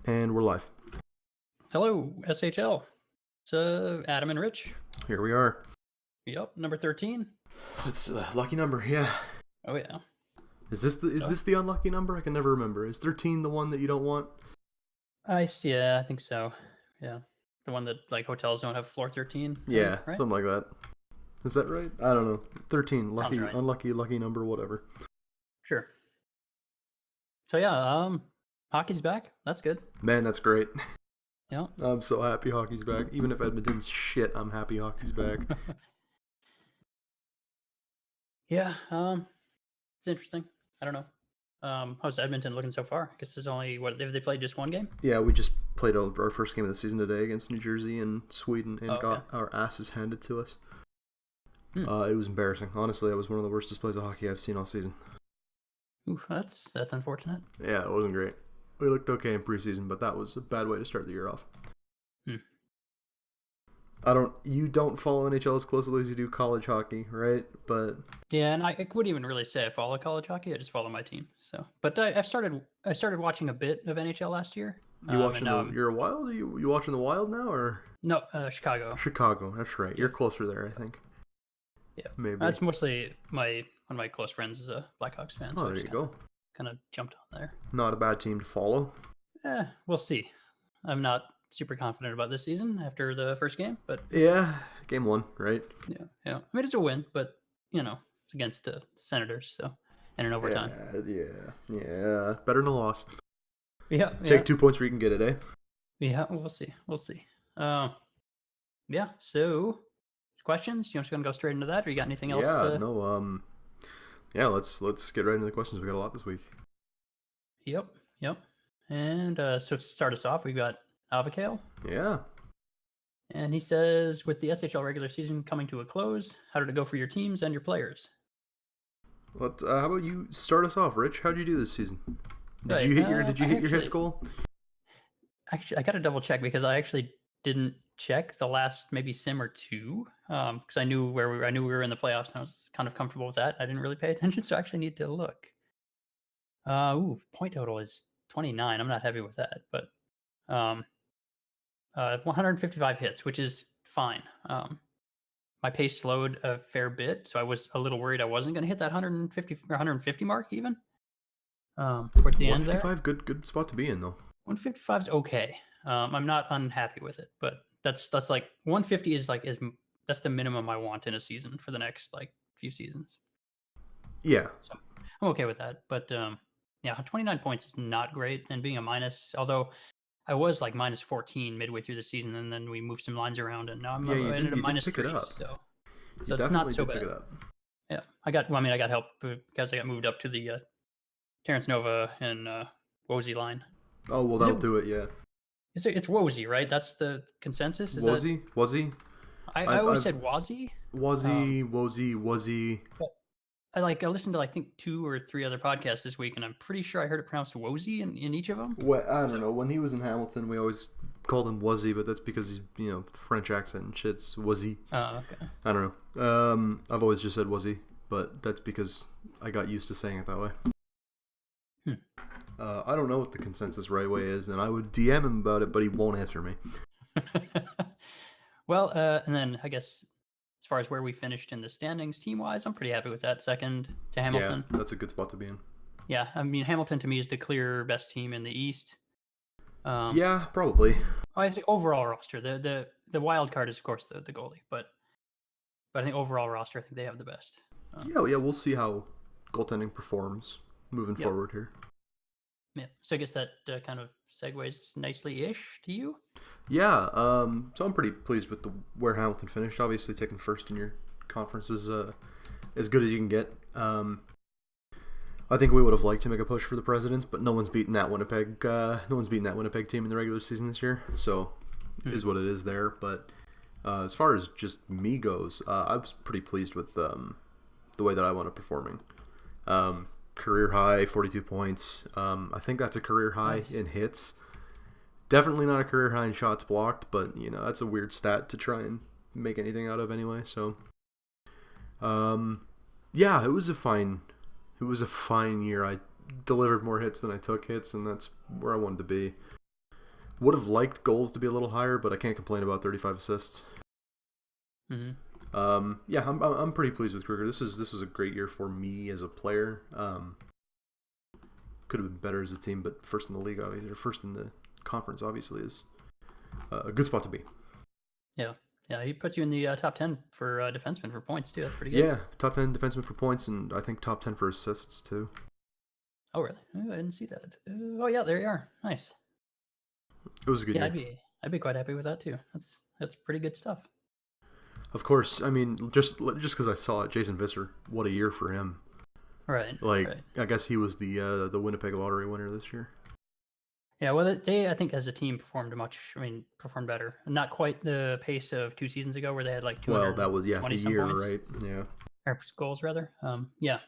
And we're live. Hello, SHL. It's Adam and Rich. Here we are. Yep, number 13. It's a lucky number, yeah. Oh, yeah. Is this the unlucky number? I can never remember. Is 13 the one that you don't want? Yeah, I think so. Yeah. The one that, like, hotels don't have floor 13. Yeah, Right? something like that. Is that right? I don't know. 13, Sounds lucky, right. unlucky, lucky number, whatever. Sure. So, yeah, hockey's back. That's good. Man, that's great. Yeah. I'm so happy hockey's back. Even if Edmonton's shit, I'm happy hockey's back. Yeah, it's interesting. I don't know. How's Edmonton looking so far? I guess there's only, have they played just one game? Yeah, we just played our first game of the season today against New Jersey and Sweden and Okay. got our asses handed to us. Hmm. It was embarrassing. Honestly, that was one of the worst displays of hockey I've seen all season. Oof, that's unfortunate. Yeah, it wasn't great. We looked okay in preseason, but that was a bad way to start the year off. Hmm. You don't follow NHL as closely as you do college hockey, right? But Yeah, and I wouldn't even really say I follow college hockey. I just follow my team. So, but I started watching a bit of NHL last year. you watching and now I'm you're a Wild? You watching the Wild now or no Chicago. Chicago? That's right. Yeah. You're closer there, I think. Yeah, Maybe. that's mostly one of my close friends is a Blackhawks fan. So Oh, there you go. Kind of jumped on there. Not a bad team to follow. We'll see. I'm not super confident about this season after the first game, but Yeah, game 1, right? yeah. I mean, it's a win, but it's against the Senators, so and in overtime. Yeah. Better than a loss. Yeah. Take 2 points where you can get it, eh? Yeah, we'll see. Yeah. So, questions? You just gonna go straight into that, or you got anything else? Yeah, no. Yeah, let's get right into the questions. We got a lot this week. Yep. And so to start us off, we've got Avakale. Yeah. And he says, with the SHL regular season coming to a close, how did it go for your teams and your players? How about you start us off, Rich? How'd you do this season? Did Right, you hit your hits goal? Actually, I got to double check because I actually didn't check the last maybe sim or two because I knew I knew we were in the playoffs and I was kind of comfortable with that. I didn't really pay attention, so I actually need to look. Point total is 29. I'm not happy with that, but 155 hits, which is fine. My pace slowed a fair bit, so I was a little worried I wasn't going to hit that 150 mark even. Towards the end there. 155, good spot to be in though. 155 is okay. I'm not unhappy with it, but that's like 150 is that's the minimum I want in a season for the next like few seasons. Yeah. So I'm okay with that, but yeah, 29 points is not great, and being a minus, although I was like minus 14 midway through the season, and then we moved some lines around, and now I'm at a minus 3. So it's not so bad. Yeah, I got help because I got moved up to the Terrence Nova and Wozy line. Oh well, that'll do it. Yeah. It's Wozy, right? That's the consensus. Wozy. I always said Wazi. Wozy. I listened to I think 2 or 3 other podcasts this week, and I'm pretty sure I heard it pronounced Wozy in each of them. Well, I don't know. When he was in Hamilton, we always called him Wuzzy, but that's because he's French accent and shit's Wuzzy. Oh, okay. I don't know. I've always just said Wuzzy, but that's because I got used to saying it that way. I don't know what the consensus right way is, and I would DM him about it, but he won't answer me. Well, and then I guess as far as where we finished in the standings team-wise, I'm pretty happy with that. Second to Hamilton. Yeah, that's a good spot to be in. Yeah, I mean, Hamilton to me is the clear best team in the East. Yeah, probably. I think overall roster, the wild card is of course the goalie, but I think overall roster, I think they have the best. Yeah, we'll see how goaltending performs moving forward here. Yeah, so I guess that kind of segues nicely-ish to you. Yeah, so I'm pretty pleased with where Hamilton finished. Obviously, taking first in your conference is as good as you can get. I think we would have liked to make a push for the Presidents, but no one's beaten that Winnipeg. No one's beaten that Winnipeg team in the regular season this year, so is what it is there. But as far as just me goes, I was pretty pleased with the way that I wound up performing. Career high, 42 points. I think that's a career high in hits. Definitely not a career high in shots blocked, but that's a weird stat to try and make anything out of anyway. So, yeah, it was a fine year. I delivered more hits than I took hits, and that's where I wanted to be. Would have liked goals to be a little higher, but I can't complain about 35 assists. Yeah, I'm pretty pleased with Kruger. This was a great year for me as a player. Could have been better as a team, but first in the league, obviously, or first in the conference, obviously, is a good spot to be. Yeah, he puts you in the top 10 for defensemen for points too. That's pretty good. Yeah, top 10 defenseman for points, and I think top 10 for assists too. Oh really? I didn't see that. Oh yeah, there you are. Nice. It was a good year. I'd be quite happy with that too. That's pretty good stuff. Of course, I mean, just because I saw it, Jason Visser, what a year for him. Right. I guess he was the Winnipeg Lottery winner this year. Yeah, well, they I think as a team performed better. Not quite the pace of 2 seasons ago where they had like 200. Well, that was the year, points. Right? Yeah. Or goals rather. Yeah,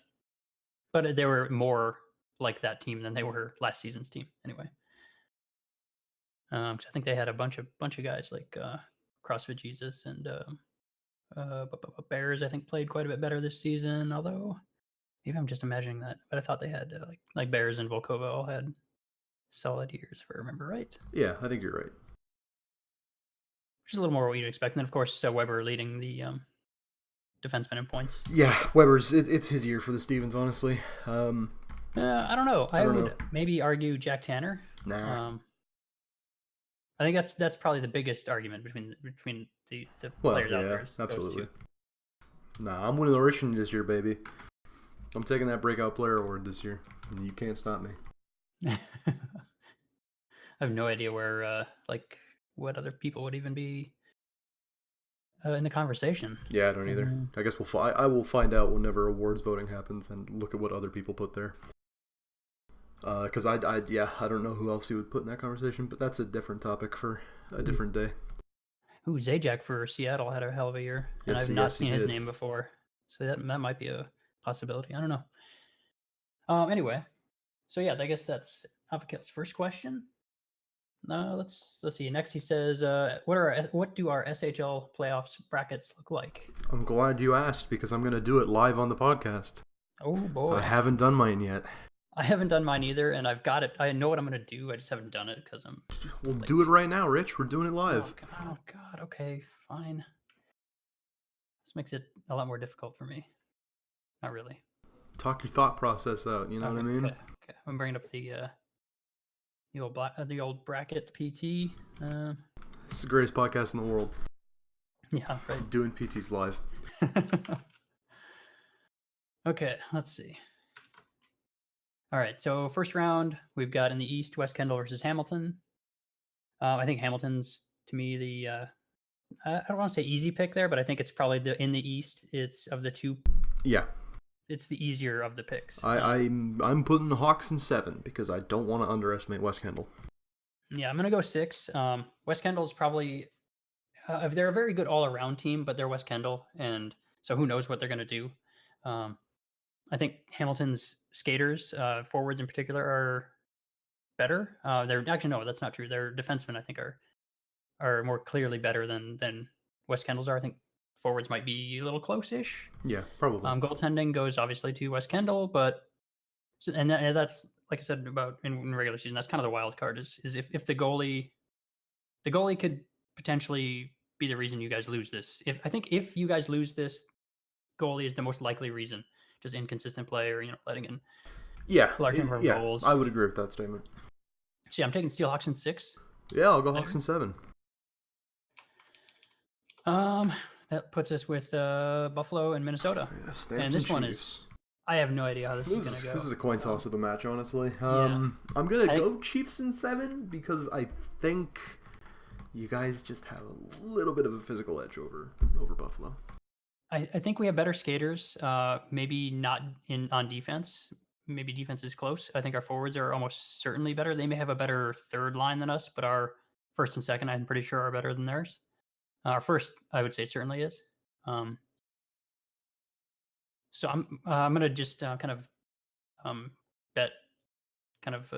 but they were more like that team than they were last season's team anyway. I think they had a bunch of guys like CrossFit Jesus and Bears. I think played quite a bit better this season. Although maybe I'm just imagining that, but I thought they had like Bears and Volkova all had solid years, if I remember right. Yeah, I think you're right. Which is a little more what you'd expect. And then, of course, Weber leading the defenseman in points. Yeah, Weber's it's his year for the Stevens, honestly. I don't know. I would maybe argue Jack Tanner. Nah. I think that's probably the biggest argument between the players out there. Absolutely. Nah, I'm winning the Russian this year, baby. I'm taking that breakout player award this year. You can't stop me. I have no idea where what other people would even be in the conversation. Yeah, I don't either. I guess I will find out whenever awards voting happens and look at what other people put there. Because I don't know who else you would put in that conversation, but that's a different topic for a different day. Ooh, Zajac for Seattle had a hell of a year, and I've not seen his name before, so that might be a possibility. I don't know. Anyway, so yeah, I guess that's Avakil's first question. Let's see. Next, he says, "What do our SHL playoffs brackets look like?" I'm glad you asked because I'm gonna do it live on the podcast. Oh boy, I haven't done mine yet. I haven't done mine either, and I've got it. I know what I'm going to do. I just haven't done it because I'm... We'll do it right now, Rich. We're doing it live. Oh, God. Okay, fine. This makes it a lot more difficult for me. Not really. Talk your thought process out, you know what I mean? Okay. I'm bringing up the old bracket PT. It's the greatest podcast in the world. Yeah, right. Doing PTs live. Okay, let's see. All right, so first round, we've got in the East, West Kendall versus Hamilton. I think Hamilton's, to me, the I don't want to say easy pick there, but I think it's probably in the East. It's of the two. Yeah. It's the easier of the picks. I'm putting the Hawks in 7 because I don't want to underestimate West Kendall. Yeah, I'm gonna go 6. West Kendall's probably they're a very good all-around team, but they're West Kendall, and so who knows what they're gonna do. I think Hamilton's skaters, forwards in particular, are better. They're actually no, that's not true. Their defensemen, I think, are more clearly better than West Kendall's are. I think forwards might be a little close-ish. Yeah, probably. Goaltending goes obviously to West Kendall, but that's like I said about in regular season. That's kind of the wild card is if the goalie could potentially be the reason you guys lose this. If you guys lose this, goalie is the most likely reason. Just inconsistent play or letting in large number of goals. I would agree with that statement. So yeah, I'm taking Steelhawks in 6. Yeah, I'll go Hawks in 7. That puts us with Buffalo and Minnesota. Yeah, and this one is I have no idea how this is going to go. This is a coin toss of a match, honestly. I'm going to go Chiefs in 7 because I think you guys just have a little bit of a physical edge over Buffalo. I think we have better skaters. Maybe not on defense. Maybe defense is close. I think our forwards are almost certainly better. They may have a better third line than us, but our first and second, I'm pretty sure, are better than theirs. Our first, I would say, certainly is. So I'm gonna just kind of bet kind of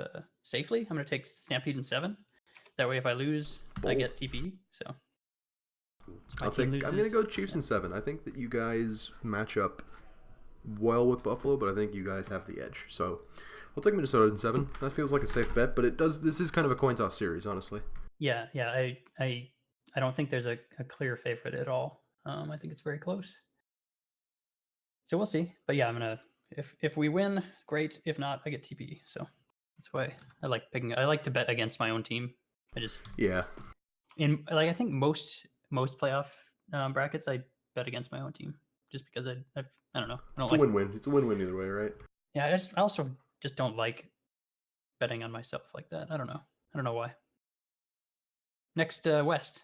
safely. I'm gonna take Stampede in 7. That way, if I lose, I get TP. So. I'm going to go Chiefs in 7. I think that you guys match up well with Buffalo, but I think you guys have the edge. So I'll take Minnesota in 7. That feels like a safe bet, but this is kind of a coin toss series, honestly. Yeah, yeah. I don't think there's a clear favorite at all. I think it's very close. So we'll see. But yeah, I'm gonna if we win, great. If not, I get TP. So that's why I like picking. I like to bet against my own team. I just I think most playoff brackets I bet against my own team just because I don't know. I don't it's a win-win. It's a win-win either way, right? Yeah, I also just don't like betting on myself like that. I don't know. I don't know why. Next, West,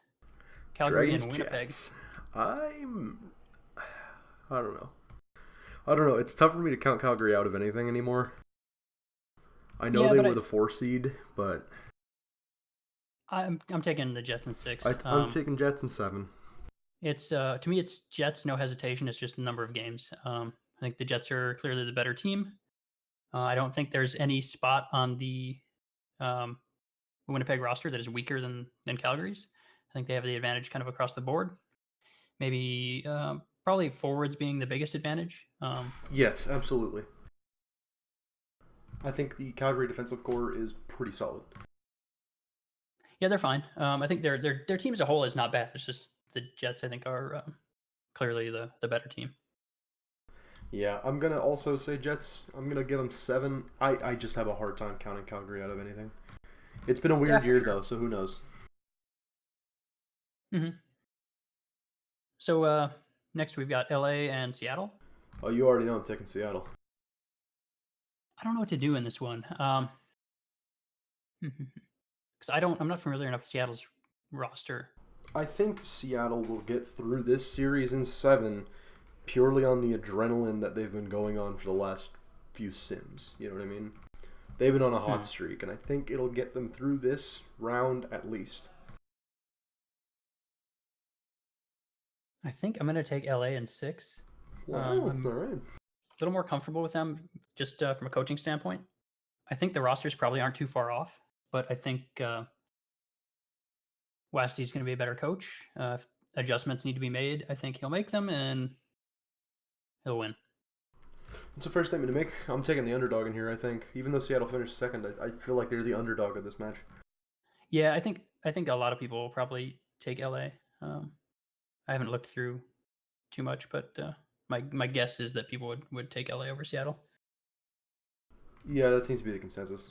Calgary Dragons, and Winnipeg. Jets. I don't know. I don't know. It's tough for me to count Calgary out of anything anymore. I know they were the 4 seed, but I'm taking the Jets in 6. I'm taking Jets in 7. It's to me, it's Jets, no hesitation. It's just the number of games. I think the Jets are clearly the better team. I don't think there's any spot on the Winnipeg roster that is weaker than Calgary's. I think they have the advantage kind of across the board. Maybe probably forwards being the biggest advantage. Yes, absolutely. I think the Calgary defensive core is pretty solid. Yeah, they're fine. I think their team as a whole is not bad. It's just the Jets, I think, are clearly the better team. Yeah, I'm gonna also say Jets. I'm gonna give them 7. I just have a hard time counting Calgary out of anything. It's been a weird year though, so who knows? Mm-hmm. So next we've got LA and Seattle. Oh, you already know I'm taking Seattle. I don't know what to do in this one. Because I'm not familiar enough with Seattle's roster. I think Seattle will get through this series in 7 purely on the adrenaline that they've been going on for the last few sims. You know what I mean? They've been on a hot streak, and I think it'll get them through this round at least. I think I'm going to take LA in 6. Wow, I'm all right. a little more comfortable with them just from a coaching standpoint. I think the rosters probably aren't too far off, but I think Westy's going to be a better coach. If adjustments need to be made, I think he'll make them, and he'll win. It's a fair statement to make. I'm taking the underdog in here, I think. Even though Seattle finished second, I feel like they're the underdog of this match. Yeah, I think a lot of people will probably take LA. I haven't looked through too much, but my guess is that people would take LA over Seattle. Yeah, that seems to be the consensus.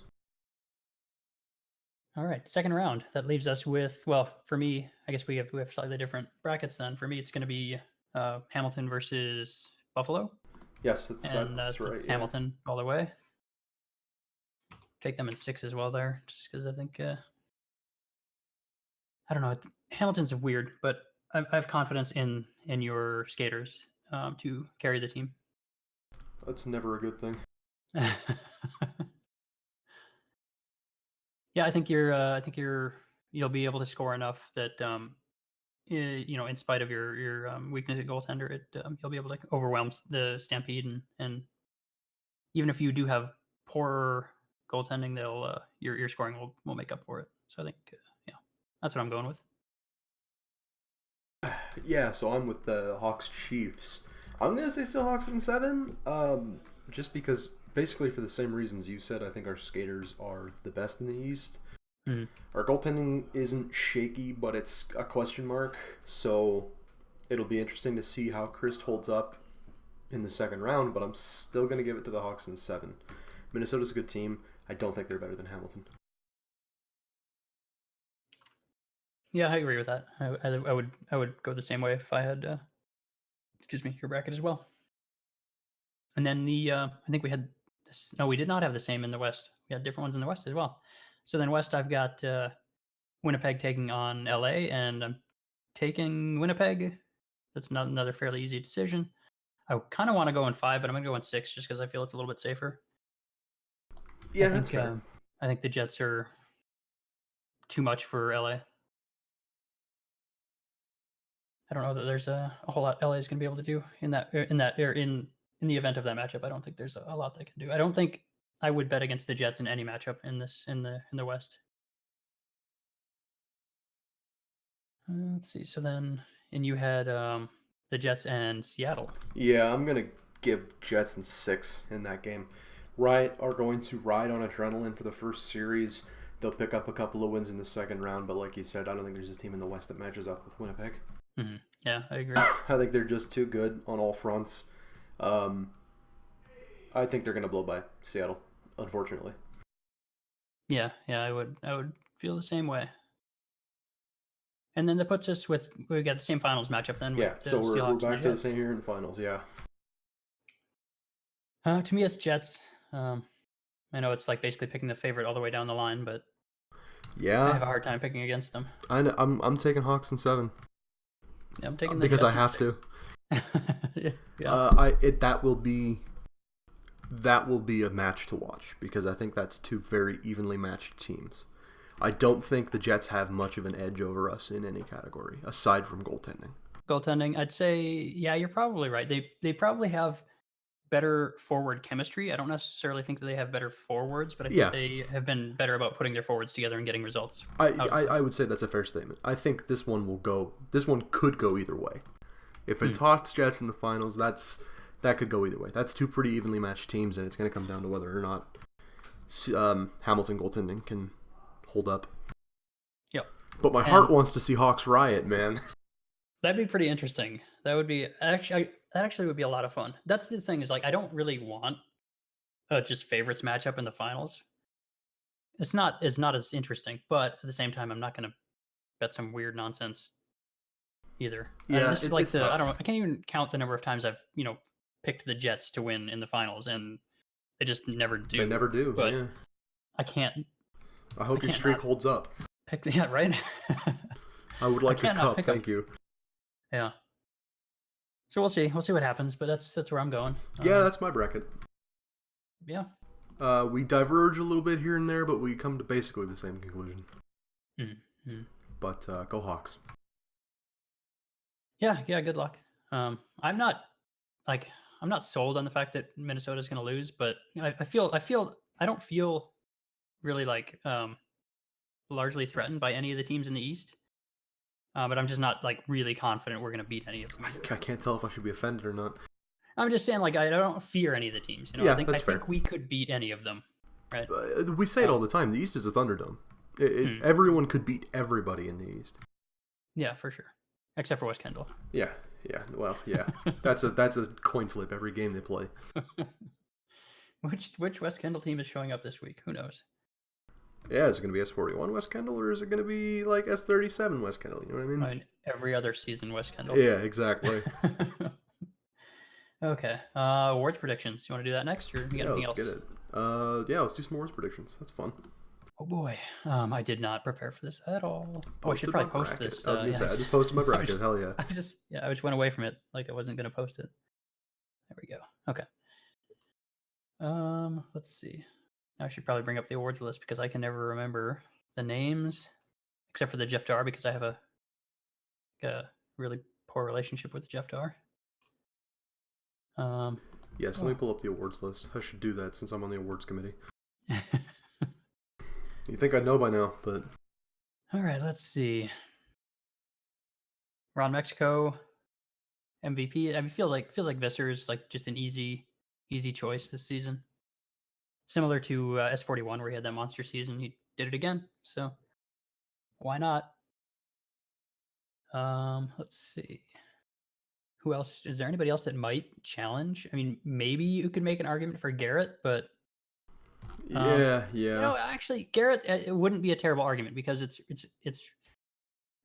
All right, second round. That leaves us with, well, for me, I guess we have slightly different brackets then. For me, it's going to be Hamilton versus Buffalo. Yes, that's right. Yeah. Hamilton all the way. Take them in 6 as well there, just because I think I don't know. Hamilton's weird, but I have confidence in your skaters to carry the team. That's never a good thing. Yeah, I think you'll be able to score enough that in spite of your weakness at goaltender, you'll be able to overwhelm the Stampede, and even if you do have poor goaltending, they'll your scoring will make up for it. So I think yeah, that's what I'm going with. Yeah, so I'm with the Hawks Chiefs. I'm gonna say still Hawks in 7, just because basically for the same reasons you said. I think our skaters are the best in the East. Mm-hmm. Our goaltending isn't shaky, but it's a question mark. So it'll be interesting to see how Chris holds up in the second round. But I'm still gonna give it to the Hawks in 7. Minnesota's a good team. I don't think they're better than Hamilton. Yeah, I agree with that. I would go the same way if I had your bracket as well. And then I think we had this. No, we did not have the same in the West. We had different ones in the West as well. So then West, I've got Winnipeg taking on LA, and I'm taking Winnipeg. That's not another fairly easy decision. I kind of want to go in 5, but I'm going to go in 6 just because I feel it's a little bit safer. Yeah, that's fair. I think the Jets are too much for LA. I don't know that there's a whole lot LA is going to be able to do in the event of that matchup. I don't think there's a lot they can do. I don't think I would bet against the Jets in any matchup in the West. Let's see. So then, and you had the Jets and Seattle. Yeah, I'm gonna give Jets in 6 in that game. Riot are going to ride on adrenaline for the first series. they'll pick up a couple of wins in the second round, but like you said, I don't think there's a team in the West that matches up with Winnipeg. Mm-hmm. Yeah, I agree. I think they're just too good on all fronts. I think they're going to blow by Seattle, unfortunately. Yeah, I would feel the same way. And then that puts us with, we got the same finals matchup then. Yeah, with so we're back to the same here in the finals, yeah. To me, it's Jets. I know it's like basically picking the favorite all the way down the line, but yeah, I have a hard time picking against them. I'm taking Hawks in 7. Yeah, I'm taking the because Jets I have to. Yeah. That will be a match to watch because I think that's two very evenly matched teams. I don't think the Jets have much of an edge over us in any category aside from goaltending. Goaltending, I'd say, yeah, you're probably right. They probably have better forward chemistry. I don't necessarily think that they have better forwards, but I think they have been better about putting their forwards together and getting results. I would say that's a fair statement. I think this one could go either way. If it's Hawks Jets in the finals, that could go either way. That's two pretty evenly matched teams, and it's going to come down to whether or not Hamilton goaltending can hold up. Yep. But my heart wants to see Hawks riot, man. That'd be pretty interesting. That would be actually would be a lot of fun. That's the thing is like I don't really want just favorites matchup in the finals. It's not as interesting, but at the same time, I'm not going to bet some weird nonsense either. Yeah, this is like it's tough. I don't know. I can't even count the number of times I've picked the Jets to win in the finals, and they just never do. They never do. But yeah. I can't. I hope your streak holds up. Right. I would like your cup. Thank you. Yeah. So we'll see. We'll see what happens, but that's where I'm going. Yeah, that's my bracket. Yeah. We diverge a little bit here and there, but we come to basically the same conclusion. Mm-hmm. But go Hawks. Yeah. Good luck. I'm not sold on the fact that Minnesota's going to lose, but I don't feel really like largely threatened by any of the teams in the East. But I'm just not like really confident we're going to beat any of them. I can't tell if I should be offended or not. I'm just saying, like, I don't fear any of the teams. Yeah, I think we could beat any of them, right? We say it all the time. The East is a Thunderdome. Everyone could beat everybody in the East. Yeah, for sure, except for West Kendall. Yeah. Well, yeah. that's a coin flip every game they play. Which West Kendall team is showing up this week? Who knows? Yeah, is it going to be S41 West Kendall or is it going to be like S37 West Kendall? You know what I mean? Every other season West Kendall. Yeah, exactly. Okay. Awards predictions. You want to do that next, or you got anything else? Let's get it. Let's do some awards predictions. That's fun. Oh boy. I did not prepare for this at all. I should probably post this. I was going to say, I just posted my bracket. Hell yeah. I just went away from it like I wasn't going to post it. There we go. Okay. Let's see. I should probably bring up the awards list because I can never remember the names, except for the Jeff Dar because I have a really poor relationship with Jeff Dar. Yes, let me pull up the awards list. I should do that since I'm on the awards committee. You think I'd know by now, but... All right, let's see. Ron Mexico, MVP. I mean, feels like Visser's like just an easy choice this season. Similar to S41 where he had that monster season. He did it again, so why not? Let's see. Who else? Is there anybody else that might challenge? I mean, maybe you could make an argument for Garrett, but... yeah. Actually, Garrett, it wouldn't be a terrible argument because it's.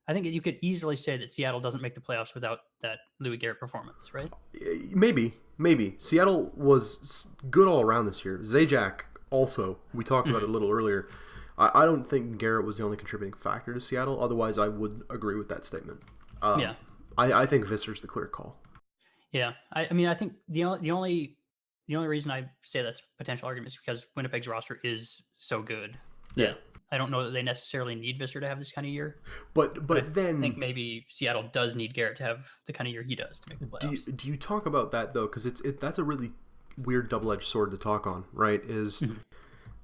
I think you could easily say that Seattle doesn't make the playoffs without that Louis Garrett performance, right? Maybe. Seattle was good all around this year. Zajac also, we talked about it a little earlier. I don't think Garrett was the only contributing factor to Seattle. Otherwise, I would agree with that statement. I think Visser's the clear call. Yeah, I mean, I think the only reason I say that's potential argument is because Winnipeg's roster is so good. Yeah. I don't know that they necessarily need Visser to have this kind of year. But then... I think maybe Seattle does need Garrett to have the kind of year he does to make the playoffs. Do you talk about that, though? Because that's a really weird double-edged sword to talk on, right?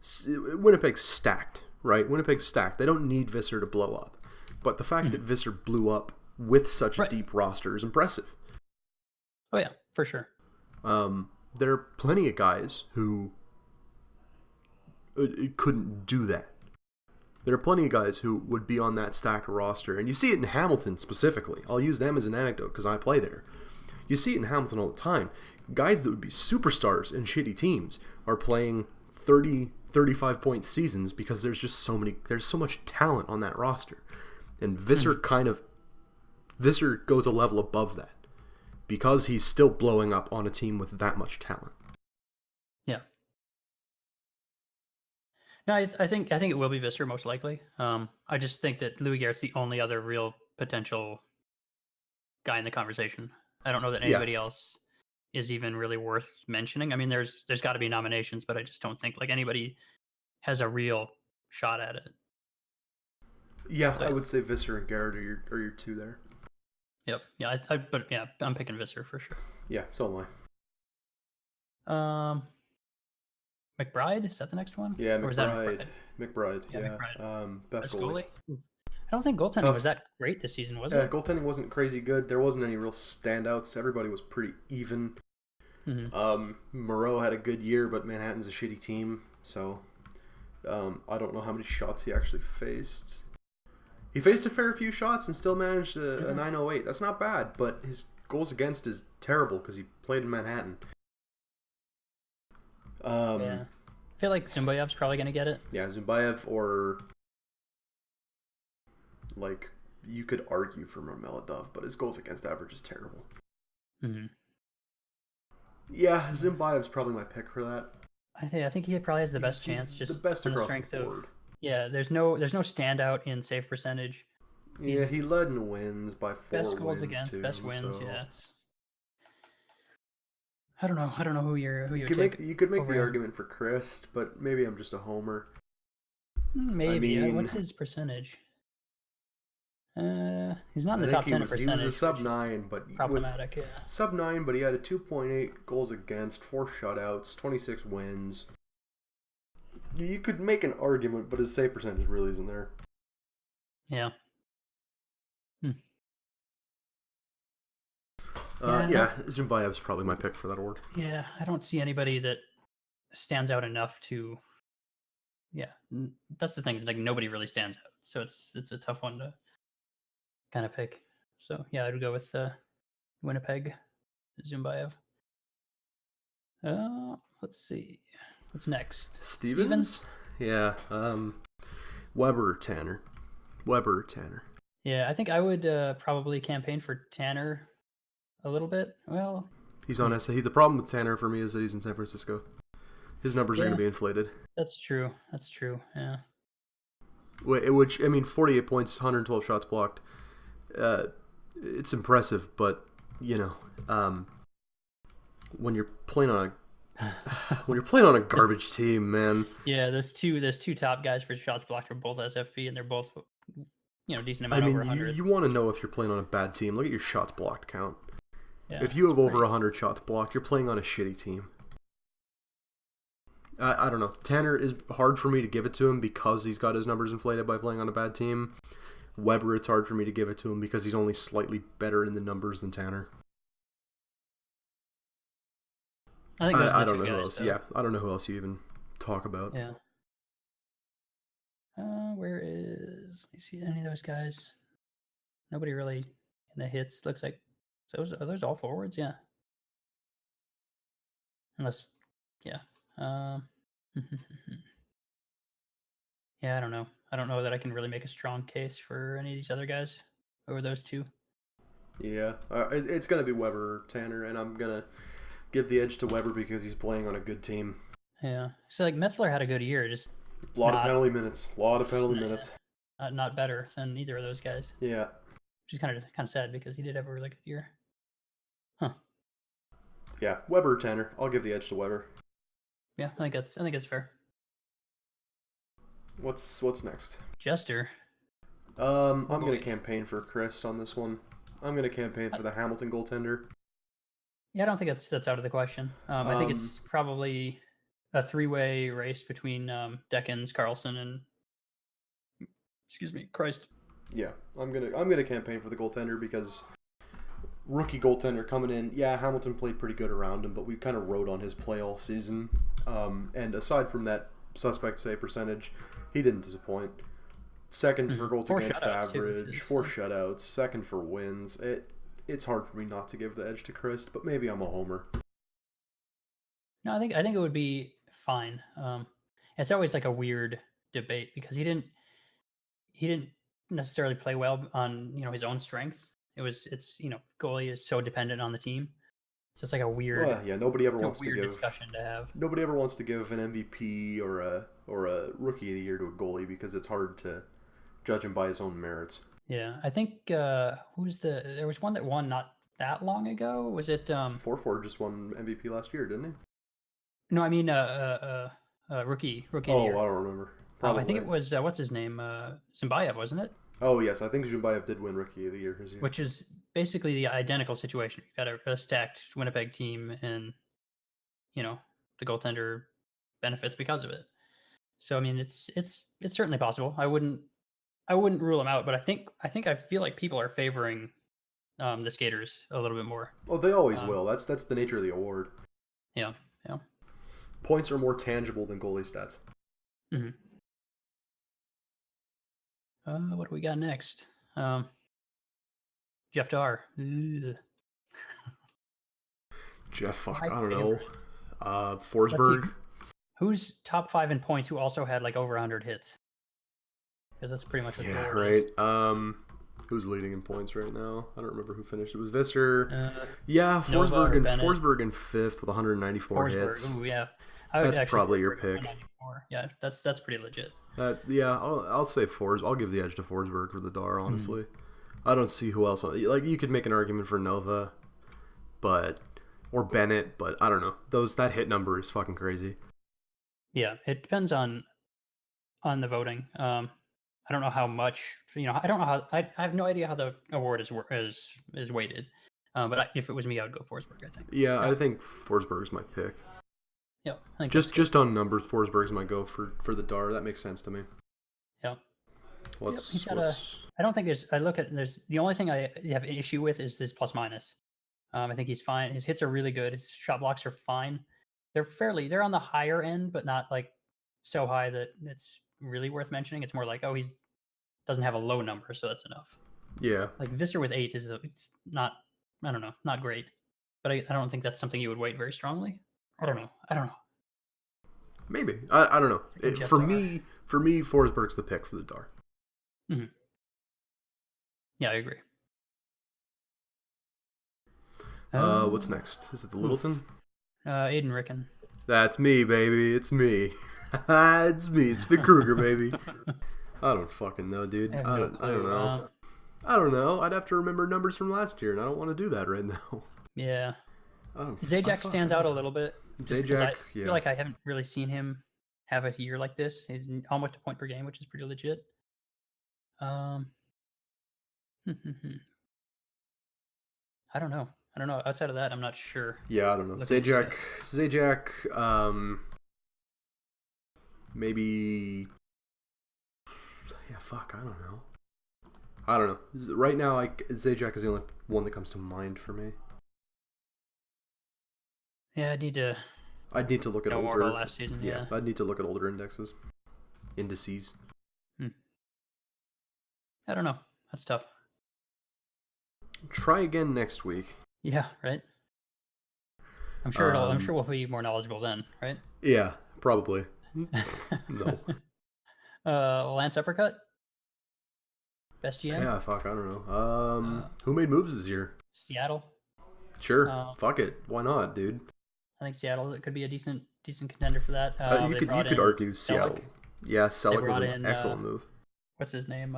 Winnipeg's stacked, right? Winnipeg's stacked. They don't need Visser to blow up. But the fact that Visser blew up with such a deep roster is impressive. Oh, yeah, for sure. There are plenty of guys who couldn't do that. There are plenty of guys who would be on that stack roster, and you see it in Hamilton specifically. I'll use them as an anecdote because I play there. You see it in Hamilton all the time. Guys that would be superstars in shitty teams are playing 30, 35-point seasons because there's so much talent on that roster. And Visser Visser goes a level above that because he's still blowing up on a team with that much talent. Yeah. No, I think it will be Visser most likely. I just think that Louis Garrett's the only other real potential guy in the conversation. I don't know that anybody else is even really worth mentioning. I mean, there's got to be nominations, but I just don't think like anybody has a real shot at it. Yeah, so, I would say Visser and Garrett are your two there. Yep. Yeah, but I'm picking Visser for sure. Yeah, so am I. McBride, is that the next one? Yeah, McBride. McBride. Yeah. McBride. Best goalie. I don't think goaltending was that great this season, was it? Yeah, goaltending wasn't crazy good. There wasn't any real standouts. Everybody was pretty even. Mm-hmm. Moreau had a good year, but Manhattan's a shitty team, so I don't know how many shots he actually faced. He faced a fair few shots and still managed a 908. That's not bad, but his goals against is terrible because he played in Manhattan. I feel like Zumbayev's probably going to get it. Yeah, Zumbayev or like you could argue for Marmeladov, but his goals against average is terrible. Mm-hmm. Yeah, Zumbayev's probably my pick for that. I think he probably has the best chance, just the best on across the strength the board. There's no standout in save percentage. Yeah, he led in wins by 4 best goals wins against, too, best wins. So. Yeah, I don't know who you could make the argument for Christ, but maybe I'm just a homer. Maybe. What's his percentage? He's not in the top 10 percentage. He was a sub 9, but problematic. Yeah, sub 9, but he had a 2.8 goals against, 4 shutouts, 26 wins. You could make an argument, but his save percentage really isn't there. Yeah. Zumbayev's probably my pick for that award. Yeah, I don't see anybody that stands out enough to. Yeah, that's the thing. Is like nobody really stands out, so it's a tough one to kind of pick. So yeah, I'd go with Winnipeg, Zumbayev. Let's see, what's next? Stevens? Yeah, Weber or Tanner. Yeah, I think I would probably campaign for Tanner. A little bit. Well, he's on SA. The problem with Tanner for me is that he's in San Francisco. His numbers are going to be inflated. That's true. Yeah. Which 48 points, 112 shots blocked. It's impressive, but when you're playing on a garbage team, man. Yeah, there's two top guys for shots blocked are both SFP, and they're both decent amount over 100. You want to know if you're playing on a bad team. Look at your shots blocked count. Yeah, if you have over 100 shots blocked, you're playing on a shitty team. I don't know. Tanner is hard for me to give it to him because he's got his numbers inflated by playing on a bad team. Weber, it's hard for me to give it to him because he's only slightly better in the numbers than Tanner. I think I don't know who else. Yeah, I don't know who else you even talk about. Yeah. Let me see any of those guys. Nobody really in the hits. Looks like are those all forwards? Yeah. Unless, yeah. Yeah, I don't know. I don't know that I can really make a strong case for any of these other guys over those two. Yeah, it's gonna be Weber or Tanner, and I'm gonna give the edge to Weber because he's playing on a good team. Yeah. So like Metzler had a good year, just a lot of penalty minutes. Not better than either of those guys. Yeah. Which is kind of sad because he did have a really good year. Huh. Yeah, Weber or Tanner. I'll give the edge to Weber. Yeah, I think it's fair. What's next? Jester. I'm gonna campaign for Chris on this one. I'm gonna campaign for the Hamilton goaltender. Yeah, I don't think that's out of the question. I think it's probably a 3-way race between Deckens, Carlson, and Christ. Yeah, I'm gonna campaign for the goaltender because rookie goaltender coming in. Yeah, Hamilton played pretty good around him, but we kind of rode on his play all season. And aside from that suspect save percentage, he didn't disappoint. second for goals 4 against shutouts average, too, 4 shutouts, second for wins. It's hard for me not to give the edge to Chris, but maybe I'm a homer. No, I think it would be fine. It's always like a weird debate because he didn't necessarily play well on his own strength. It's goalie is so dependent on the team, so it's like a weird. Well, yeah, nobody ever wants to give discussion to have. Nobody ever wants to give an MVP or a rookie of the year to a goalie because it's hard to judge him by his own merits. Yeah, I think there was one that won not that long ago. Was it Forford just won MVP last year, didn't he? No, I mean rookie of the year. I don't remember. Probably. I think it was what's his name, Zimbayev, wasn't it? Oh yes, I think Zimbayev did win Rookie of the Year. Which is basically the identical situation. You got a stacked Winnipeg team, and the goaltender benefits because of it. So I mean, it's certainly possible. I wouldn't rule him out, but I feel like people are favoring the skaters a little bit more. Oh, they always will. That's the nature of the award. Yeah. Points are more tangible than goalie stats. Mm-hmm. What do we got next? Jeff Darr. Jeff, I don't know. Forsberg. Who's top 5 in points who also had like over 100 hits? Because that's pretty much what the award right. is. Who's leading in points right now? I don't remember who finished. It was Visser. Forsberg in 5th with 194 hits. Ooh, yeah. That's probably your pick. Yeah, that's pretty legit. I'll say Forsberg. I'll give the edge to Forsberg for the Darr, honestly. I don't see who else. Like, you could make an argument for Nova, or Bennett, but I don't know. That hit number is fucking crazy. Yeah, it depends on the voting. I don't know how much. I don't know how. I have no idea how the award is weighted. But if it was me, I would go Forsberg, I think. Yeah, I think Forsberg's my pick. Yeah, I think just on numbers, Forsberg's my go for the Darr. That makes sense to me. Yeah. I don't think there's the only thing I have an issue with is this plus minus. I think he's fine. His hits are really good. His shot blocks are fine. They're on the higher end, but not like so high that it's really worth mentioning. It's more like, he doesn't have a low number, so that's enough. Yeah. Like Visser with 8 it's not, I don't know, not great. But I don't think that's something you would weight very strongly. I don't know. Maybe. I don't know. For me, Forsberg's the pick for the Darr. Mm-hmm. Yeah, I agree. What's next? Is it the Littleton? Aiden Ricken. That's me, baby. It's me. It's me. It's Vic Kruger, baby. I don't fucking know, dude. I don't know. I don't know. I'd have to remember numbers from last year, and I don't want to do that right now. Yeah. Zajac stands out a little bit. Zajac, I feel like I haven't really seen him have a year like this. He's almost a point per game, which is pretty legit. I don't know. Outside of that, I'm not sure. Yeah, I don't know. Zajac, maybe. Yeah, fuck. I don't know. Right now, Zajac is the only one that comes to mind for me. Yeah, I'd need to look at older. More about last season. Yeah, I'd need to look at older indices. I don't know. That's tough. Try again next week. Yeah, right. I'm sure we'll be more knowledgeable then, right? Yeah, probably. No. Lance Uppercut? Best GM? Yeah, fuck, I don't know. Who made moves this year? Seattle. Sure. Fuck it. Why not, dude? I think Seattle could be a decent contender for that. You could argue Seattle. Yeah, Selleck was an excellent move. What's his name?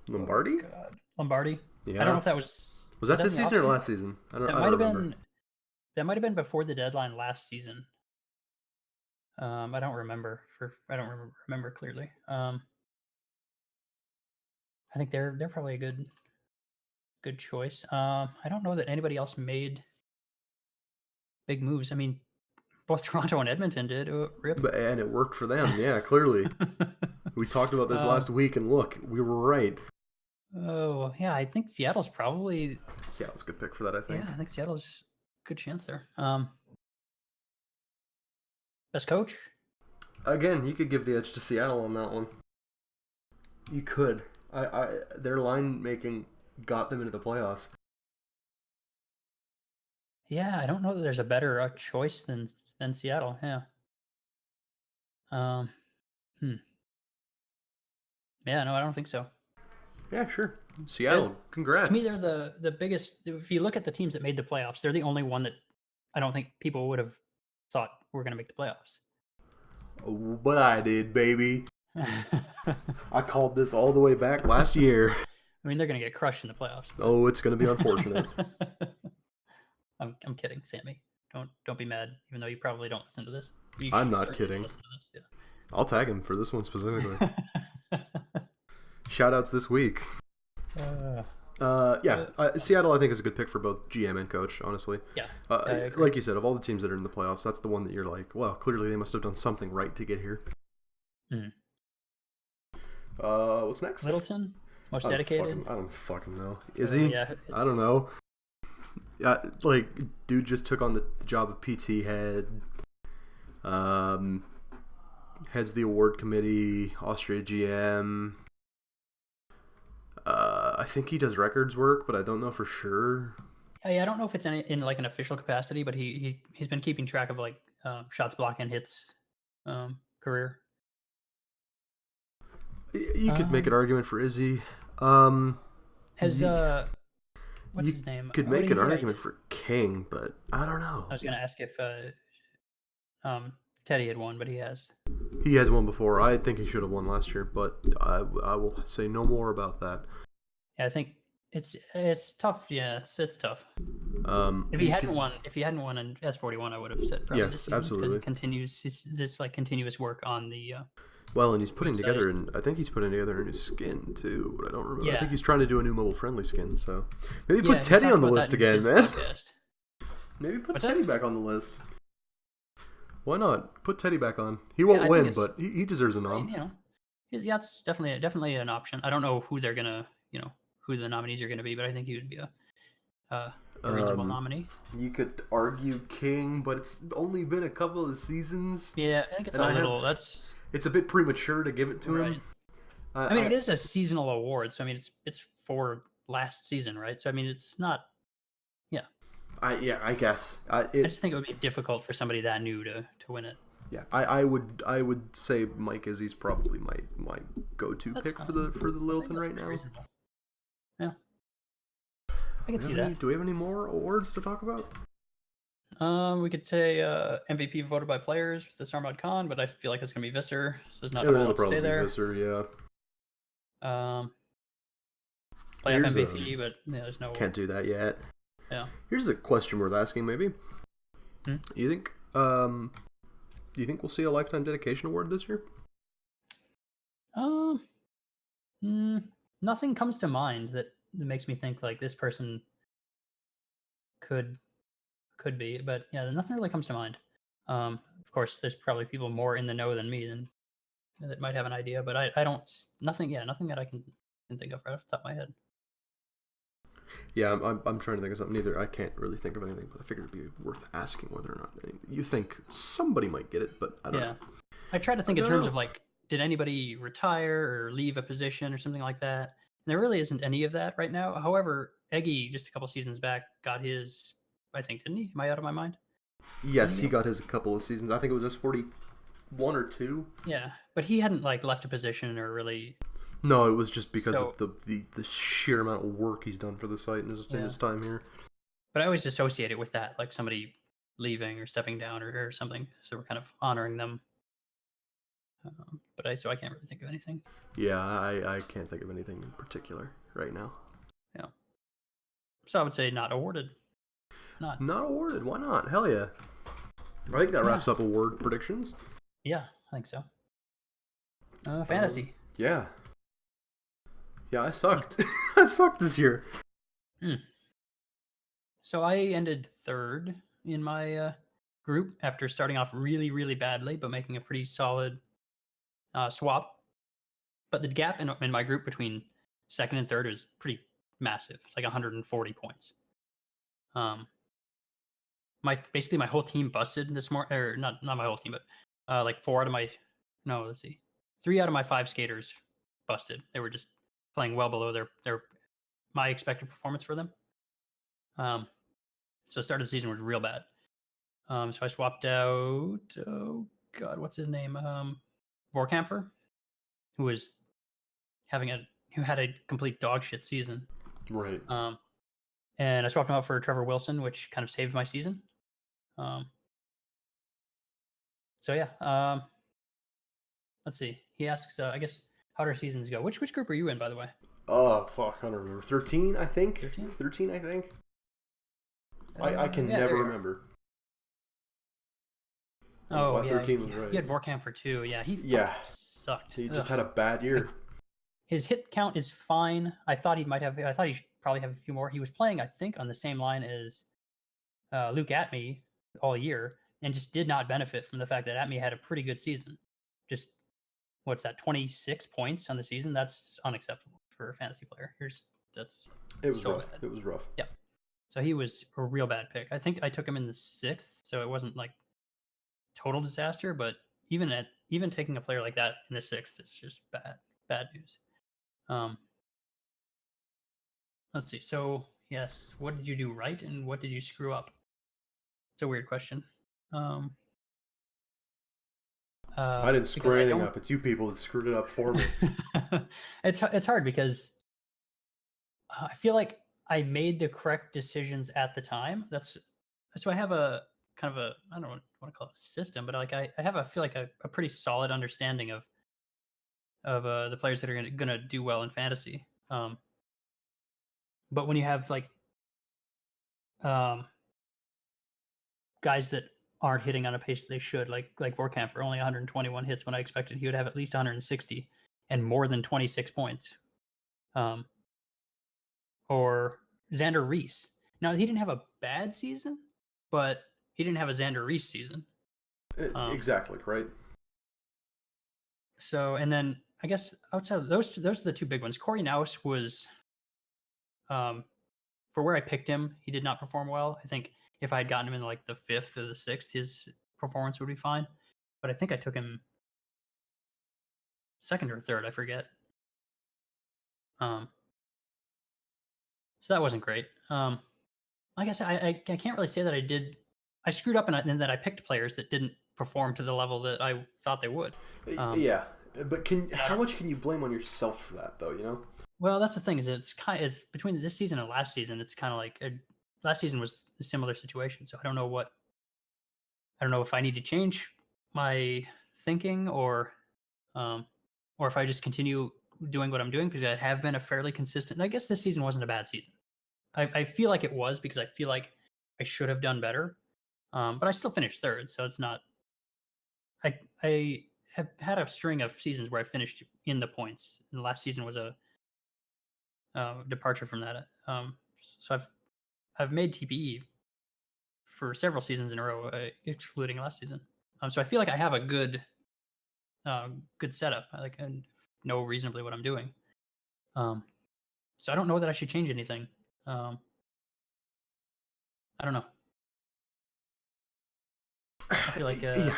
Lombardi? Oh God. Lombardi? Yeah. I don't know if that was... Was that this season or last season? I don't remember. That might have been before the deadline last season. I don't remember clearly. I think they're probably a good choice. I don't know that anybody else made big moves. I mean, both Toronto and Edmonton did. And it worked for them. Yeah, clearly. We talked about this last week, and look, we were right. Oh yeah, I think Seattle's a good pick for that. I think. Yeah, I think Seattle's a good chance there. Best coach? Again, you could give the edge to Seattle on that one. You could. Their line making got them into the playoffs. Yeah, I don't know that there's a better choice than Seattle. Yeah. Um. Hmm. Yeah. No, I don't think so. Yeah, sure. Seattle, congrats. To me, they're the biggest. If you look at the teams that made the playoffs, they're the only one that I don't think people would have thought were going to make the playoffs. Oh, but I did, baby. I called this all the way back last year. I mean, they're going to get crushed in the playoffs. But... Oh, it's going to be unfortunate. I'm kidding, Sammy. Don't be mad, even though you probably don't listen to this. I'm not kidding. Yeah. I'll tag him for this one specifically. Shoutouts this week. Seattle I think is a good pick for both GM and coach, honestly. Yeah. Like you said, of all the teams that are in the playoffs, that's the one that you're like, well, clearly they must have done something right to get here. Mm. What's next? Littleton, most dedicated. I don't fucking know. Is he? Yeah, I don't know. Like, dude just took on the job of PT head. Heads the award committee, Austria GM. I think he does records work, but I don't know for sure. Yeah, I don't know if it's in like an official capacity, but he's been keeping track of like shots, block, and hits career. You could make an argument for Izzy. What's his name? You could make an argument for King, but I don't know. I was going to ask if Teddy had won, but he has. He has won before. I think he should have won last year, but I will say no more about that. Yeah, I think it's tough. Yeah, it's tough. If he hadn't won in S41, I would have said probably yes, absolutely. Because it continues this like continuous work on the. Well, and he's putting together, and I think he's putting together a new skin too, but I don't remember. Yeah. I think he's trying to do a new mobile-friendly skin, so maybe put Teddy on the list again, man. Maybe put Teddy back on the list. Why not? Put Teddy back on. He won't win, but he deserves a nom. You know, it's definitely an option. I don't know who they're gonna, who the nominees are gonna be, but I think he would be a reasonable nominee. You could argue King, but it's only been a couple of seasons. Yeah, I think it's a little. It's a bit premature to give it to him. I mean, it is a seasonal award, so I mean, it's for last season, right? So I mean, it's not. Yeah. I guess. I just think it would be difficult for somebody that new to win it. Yeah, I would say Mike Izzy's probably my go-to pick for the Littleton right now. Reasonable. Yeah. I can see that. Do we have any more awards to talk about? We could say MVP voted by players with this Sarmad Khan, but I feel like it's gonna be Visser, so there's not a lot to say there. Visser, yeah. Playoff MVP, but there's no. Can't do that yet. Yeah. Here's a question worth asking, maybe. You think we'll see a lifetime dedication award this year? Nothing comes to mind that makes me think like this person could be, but yeah, nothing really comes to mind. Of course, there's probably people more in the know than me that might have an idea, but I don't. Nothing that I can think of right off the top of my head. Yeah, I'm trying to think of something. Either I can't really think of anything, but I figured it'd be worth asking whether or not you think somebody might get it, but I don't know. I try to think in terms of like, did anybody retire or leave a position or something like that? And there really isn't any of that right now. However, Eggy just a couple seasons back got his, I think, didn't he? Am I out of my mind? Yes, he got his a couple of seasons. I think it was S41 or 2. Yeah, but he hadn't like left a position or really. No, it was just because of the sheer amount of work he's done for the site in his time here. But I always associate it with that, like somebody leaving or stepping down or something. So we're kind of honoring them. But I can't really think of anything. Yeah, I can't think of anything in particular right now. Yeah. So I would say not awarded. Not awarded. Why not? Hell yeah. I think that wraps up award predictions. Yeah, I think so. Fantasy. Yeah. Yeah, I sucked. I sucked this year. So I ended third in my group after starting off really, really badly, but making a pretty solid swap. But the gap in my group between second and third was pretty massive. It's like 140 points. Basically my whole team busted this morning, or not my whole team, but like 3 out of my 5 skaters busted. They were just playing well below their my expected performance for them. So start of the season was real bad. So I swapped out. Oh God, what's his name? Vorkamper, who had a complete dog shit season. Right. And I swapped him out for Trevor Wilson, which kind of saved my season. So yeah. Let's see. He asks, I guess, how do our seasons go? Which group are you in, by the way? Oh fuck, I don't remember. 13, I think. 13? 13, I think. I can never remember. Oh, yeah. 13 was right. He had Vorkamper too. Yeah, he sucked. He just had a bad year. His hit count is fine. I thought he should probably have a few more. He was playing, I think, on the same line as Luke Atme all year, and just did not benefit from the fact that Atme had a pretty good season. Just, what's that, 26 points on the season? That's unacceptable for a fantasy player. It was rough. Bad. It was rough. Yeah. So he was a real bad pick. I think I took him in the 6th, so it wasn't like total disaster, but even taking a player like that in the 6th, it's just bad news. Let's see. So yes, what did you do right and what did you screw up? It's a weird question. I didn't screw anything up. It's you people that screwed it up for me. It's hard because I feel like I made the correct decisions at the time. So I have a kind of a, I don't know what to call it, a system, but like I feel like a pretty solid understanding of the players that are gonna do well in fantasy. But when you have like guys that aren't hitting on a pace that they should, like Vorkamper, only 121 hits when I expected he would have at least 160 and more than 26 points. Or Xander Reese. Now, he didn't have a bad season, but he didn't have a Xander Reese season. Exactly, right? So, and then I guess outside of those are the two big ones. Corey Naus was, for where I picked him, he did not perform well. I think if I had gotten him in like the 5th or the 6th, his performance would be fine. But I think I took him 2nd or 3rd, I forget. So that wasn't great. Like I said, I can't really say that I screwed up and that I picked players that didn't perform to the level that I thought they would. Yeah, but how much can you blame on yourself for that, though? You know. Well, that's the thing. Is it's between this season and last season. It's kind of like last season was a similar situation. So I don't know if I need to change my thinking or if I just continue doing what I'm doing, because I have been a fairly consistent. And I guess this season wasn't a bad season. I feel like it was, because I feel like I should have done better. But I still finished 3rd, so it's not. I have had a string of seasons where I finished in the points, and the last season was a departure from that. So I've made TPE for several seasons in a row, excluding last season. So I feel like I have a good setup. I know reasonably what I'm doing. So I don't know that I should change anything. I don't know. I feel like yeah,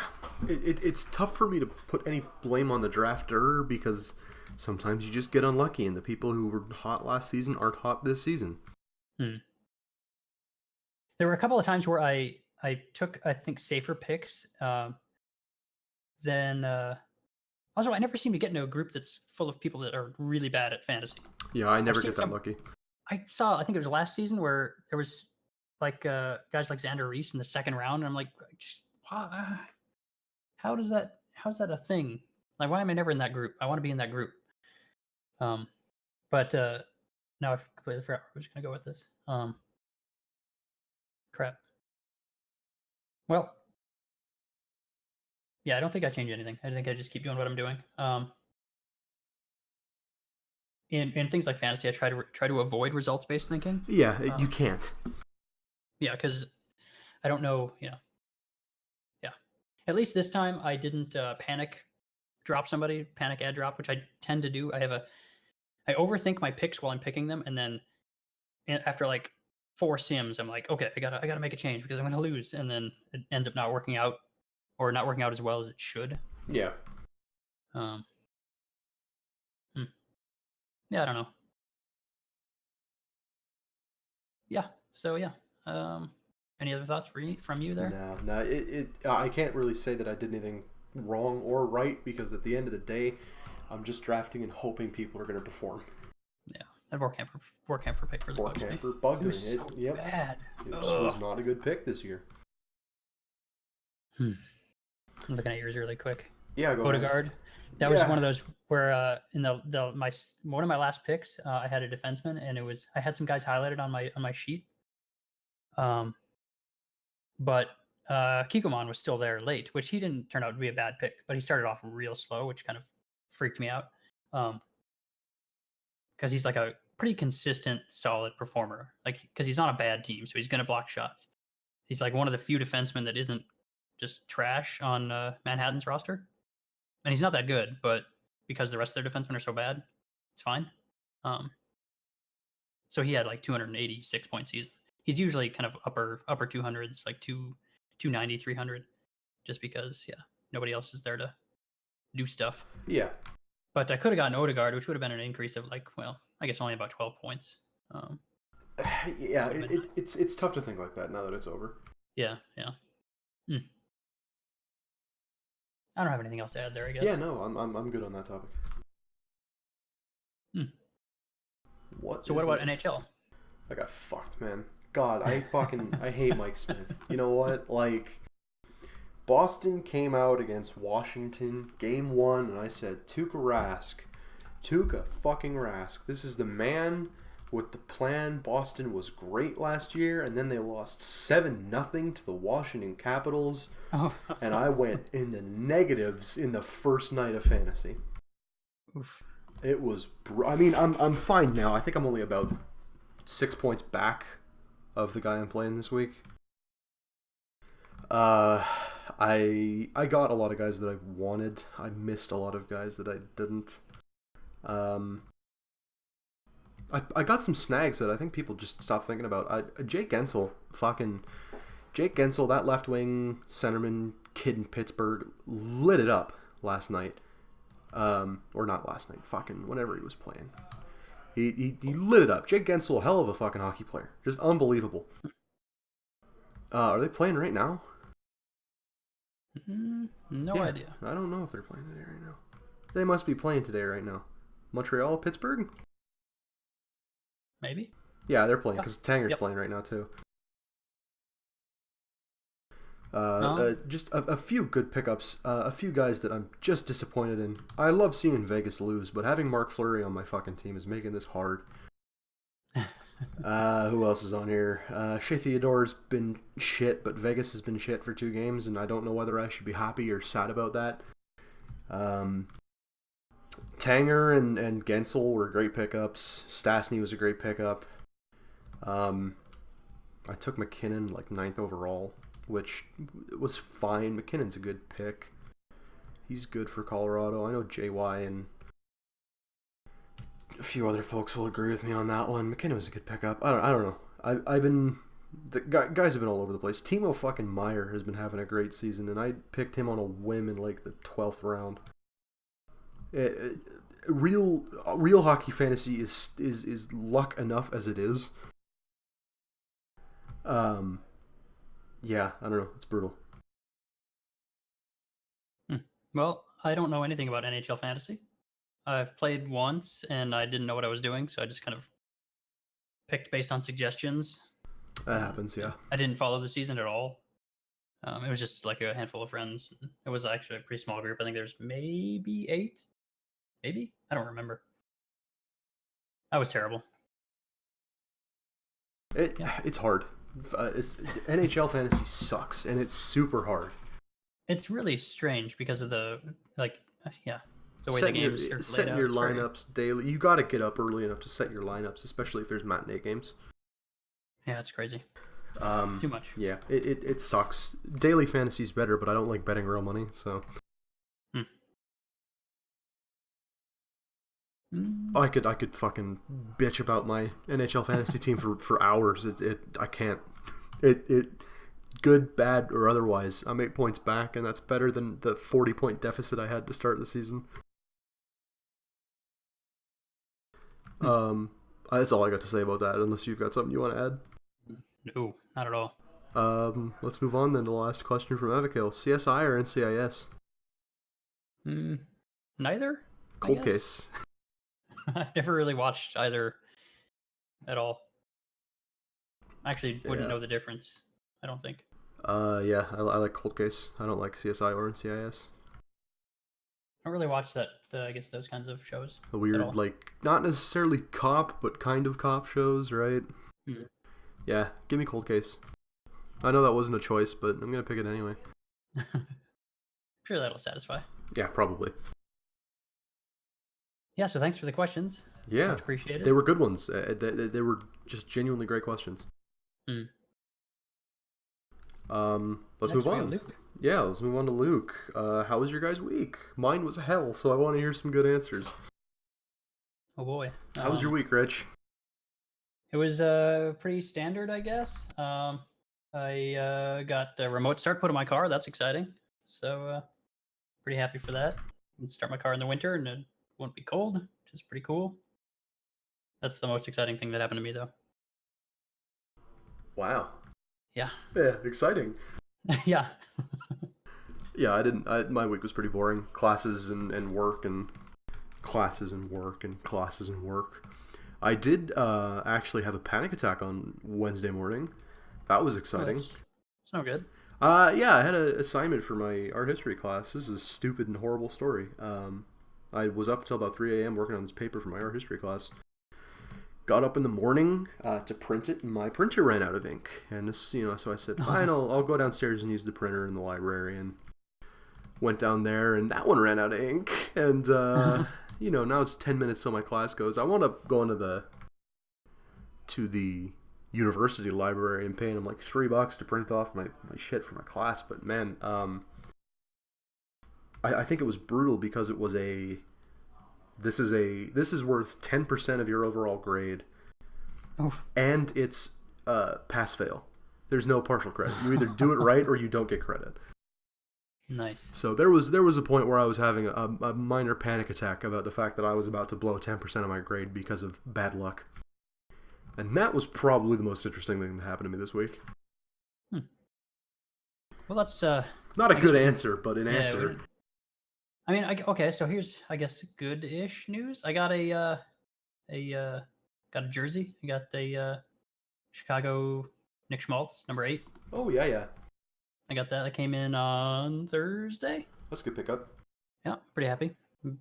it's tough for me to put any blame on the drafter, because sometimes you just get unlucky, and the people who were hot last season aren't hot this season. There were a couple of times where I took, I think, safer picks than. Also, I never seem to get into a group that's full of people that are really bad at fantasy. Yeah, I never get that lucky. I think it was last season where there was like guys like Xander Reese in the 2nd round, and I'm like, how's that a thing? Like, why am I never in that group? I want to be in that group. But now I've completely forgot where I was going to go with this. Crap. Well, yeah, I don't think I change anything. I think I just keep doing what I'm doing. In things like fantasy, I try to avoid results-based thinking. Yeah, you can't. Yeah, because I don't know. Yeah. At least this time, I didn't panic ad drop, which I tend to do. I overthink my picks while I'm picking them, and then after like 4 sims, I'm like, okay, I gotta make a change because I'm gonna lose, and then it ends up not working out, or not working out as well as it should. Yeah. Yeah, I don't know. Yeah. So yeah. Any other thoughts from you there? No. I can't really say that I did anything wrong or right because at the end of the day, I'm just drafting and hoping people are going to perform. Yeah, that Vorkamper pick really bugs me. Bugged It was so bad. It was not a good pick this year. I'm looking at yours really quick. Yeah, go Odegaard. ahead. That was one of those where in one of my last picks, I had a defenseman, and I had some guys highlighted on my sheet. But Kikoman was still there late, which he didn't turn out to be a bad pick, but he started off real slow, which kind of freaked me out. Because he's like a pretty consistent, solid performer. Like, because he's on a bad team, so he's going to block shots. He's like one of the few defensemen that isn't just trash on Manhattan's roster. And he's not that good, but because the rest of their defensemen are so bad, it's fine. So he had like 286 point season. He's usually kind of upper 200s, like 290, 300, just because, nobody else is there to do stuff. Yeah. But I could have gotten Odegaard, which would have been an increase of I guess only about 12 points. Yeah, it's tough to think like that now that it's over. Yeah. I don't have anything else to add there, I guess. Yeah, no, I'm good on that topic. So what about NHL? I got fucked, man. God, I hate Mike Smith. You know what? Like, Boston came out against Washington, game 1, and I said, Tuukka fucking Rask. This is the man with the plan. Boston was great last year, and then they lost 7-0 to the Washington Capitals, and I went in the negatives in the first night of fantasy. Oof. It was. I mean, I'm fine now. I think I'm only about 6 points back of the guy I'm playing this week. I got a lot of guys that I wanted. I missed a lot of guys that I didn't. I got some snags that I think people just stopped thinking about. Jake Gensel, that left wing centerman kid in Pittsburgh, lit it up last night. Or not last night, fucking whenever he was playing. He lit it up. Jake Gensel, hell of a fucking hockey player. Just unbelievable. Are they playing right now? No idea. I don't know if they're playing today right now. They must be playing today right now. Montreal, Pittsburgh? Maybe. Yeah, they're playing because Tanger's playing right now too. Just a few good pickups. A few guys that I'm just disappointed in. I love seeing Vegas lose, but having Mark Fleury on my fucking team is making this hard. Who else is on here? Shea Theodore's been shit, but Vegas has been shit for 2 games, and I don't know whether I should be happy or sad about that. Tanger and Gensel were great pickups. Stastny was a great pickup. I took McKinnon like 9th overall, which was fine. McKinnon's a good pick. He's good for Colorado. I know JY and a few other folks will agree with me on that one. McKinnon was a good pickup. I don't know. The guys have been all over the place. Timo fucking Meyer has been having a great season, and I picked him on a whim in like the 12th round. Real hockey fantasy is luck enough as it is. Yeah, I don't know. It's brutal. Well, I don't know anything about NHL fantasy. I've played once, and I didn't know what I was doing, so I just kind of picked based on suggestions. That happens, yeah. I didn't follow the season at all. It was just like a handful of friends. It was actually a pretty small group. I think there's maybe 8. Maybe? I don't remember. That was terrible. It's hard. NHL fantasy sucks, and it's super hard. It's really strange because of the way the games are laid out. Setting your lineups daily. You got to get up early enough to set your lineups, especially if there's matinee games. Yeah, it's crazy. Too much. Yeah, it sucks. Daily fantasy's better, but I don't like betting real money, so. I could fucking bitch about my NHL fantasy team for hours. I can't. It good, bad, or otherwise, I'm 8 points back, and that's better than the 40-point deficit I had to start the season. That's all I got to say about that. Unless you've got something you want to add. No, not at all. Let's move on then to the last question from Avigail. CSI or NCIS? Neither. Cold Case. I've never really watched either at all. I actually wouldn't know the difference, I don't think. Yeah, I like Cold Case. I don't like CSI or NCIS. I don't really watch that, I guess, those kinds of shows. The weird, like, not necessarily cop, but kind of cop shows, right? Mm-hmm. Yeah, give me Cold Case. I know that wasn't a choice, but I'm going to pick it anyway. I'm sure that'll satisfy. Yeah, probably. Yeah, so thanks for the questions. Yeah. Much appreciated. They were good ones. They were just genuinely great questions. Let's move on. Yeah, let's move on to Luke. How was your guys' week? Mine was hell, so I want to hear some good answers. Oh boy. How was your week, Rich? It was pretty standard, I guess. I got a remote start put in my car. That's exciting. So pretty happy for that. I can start my car in the winter and it won't be cold, which is pretty cool. That's the most exciting thing that happened to me, though. Wow. Yeah. Yeah, exciting. Yeah. Yeah, my week was pretty boring. Classes and work and classes and work and classes and work. I did actually have a panic attack on Wednesday morning. That was exciting. It's no good. Yeah, I had an assignment for my art history class. This is a stupid and horrible story. I was up until about 3 a.m. working on this paper for my art history class. Got up in the morning to print it, and my printer ran out of ink. And this, so I said, fine, I'll go downstairs and use the printer in the library. And went down there, and that one ran out of ink. And now it's 10 minutes till my class goes. I wound up going to the university library and paying them like $3 to print off my shit for my class. But man, I think it was brutal because it was this is worth 10% of your overall grade. Oh. And it's pass fail. There's no partial credit. You either do it right or you don't get credit. Nice. So there was a point where I was having a minor panic attack about the fact that I was about to blow 10% of my grade because of bad luck. And that was probably the most interesting thing that happened to me this week. Well, that's not a good answer, but an answer. I mean, okay. So here's, I guess, good-ish news. I got a jersey. I got the Chicago Nick Schmaltz #8. Oh yeah. I got that. I came in on Thursday. That's a good pickup. Yeah, pretty happy.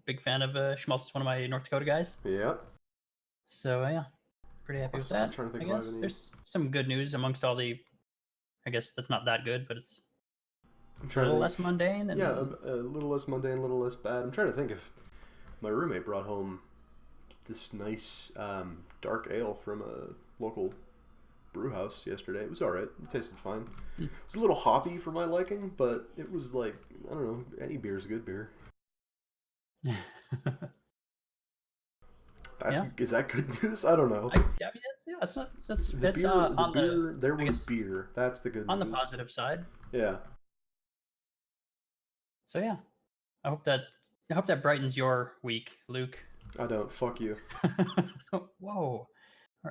Big fan of Schmaltz. Is one of my North Dakota guys. Yeah. So yeah, pretty happy with that. I'm trying to think I guess there's some good news amongst all the. I guess that's not that good, but it's a little less mundane. Yeah, a little less mundane, a little less bad. I'm trying to think if my roommate brought home this nice dark ale from a local brew house yesterday. It was alright. It tasted fine. It was a little hoppy for my liking, but it was like, I don't know, any beer is a good beer. Is that good news? I don't know. There was beer. That's the good news. On the positive side. Yeah. So yeah, I hope that brightens your week, Luke. I don't. Fuck you. Whoa.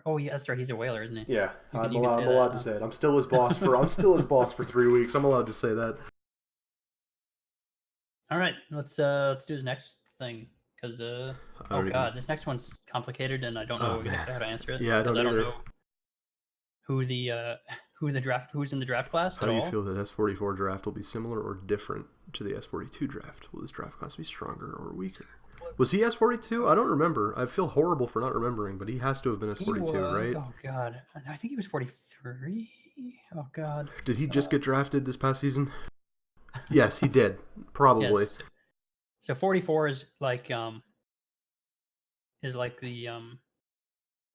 Oh yeah, that's right. He's a whaler, isn't he? Yeah, I'm allowed to say it. I'm still his boss for 3 weeks. I'm allowed to say that. All right, let's do the next thing because this next one's complicated and I don't know how to answer it. Yeah, I don't know who's in the draft class. How do you feel that S44 draft will be similar or different to the S42 draft? Will this draft class be stronger or weaker? Was he S42? I don't remember. I feel horrible for not remembering, but he has to have been S42, right? Oh, God. I think he was 43. Oh, God. Did he just get drafted this past season? Yes, he did. Probably. Yes. So 44 is like the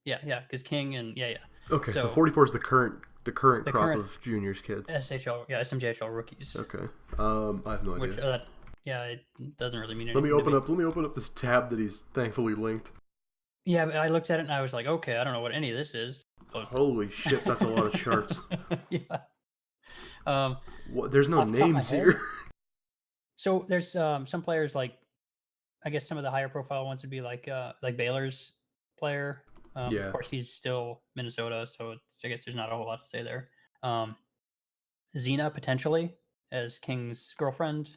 because King and Okay, so 44 is the current crop of juniors kids. SMJHL rookies. Okay. I have no idea. It doesn't really mean anything. Let me open up this tab that he's thankfully linked. Yeah, but I looked at it and I was like, okay, I don't know what any of this is. Holy shit, that's a lot of charts. Yeah. There's no names here. So there's some players like, I guess some of the higher profile ones would be like Baylor's player. Yeah. Of course, he's still Minnesota, so I guess there's not a whole lot to say there. Xena potentially as King's girlfriend.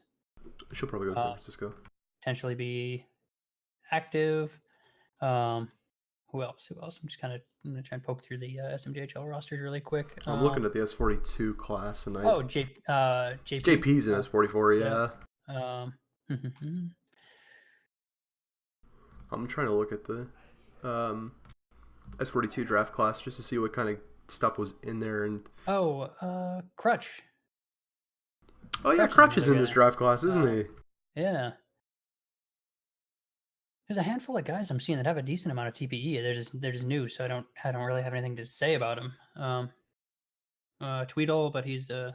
She'll probably go to San Francisco. Potentially be active. Who else? I'm just kind of gonna try and poke through the SMJHL rosters really quick. I'm looking at the S42 class, and JP's in S44. Yeah. I'm trying to look at the S42 draft class just to see what kind of stuff was in there. And Crutch. Oh yeah, Crutch is in this draft class, isn't he? Yeah. There's a handful of guys I'm seeing that have a decent amount of TPE. They're just new, so I don't really have anything to say about them. Tweedle, but he's San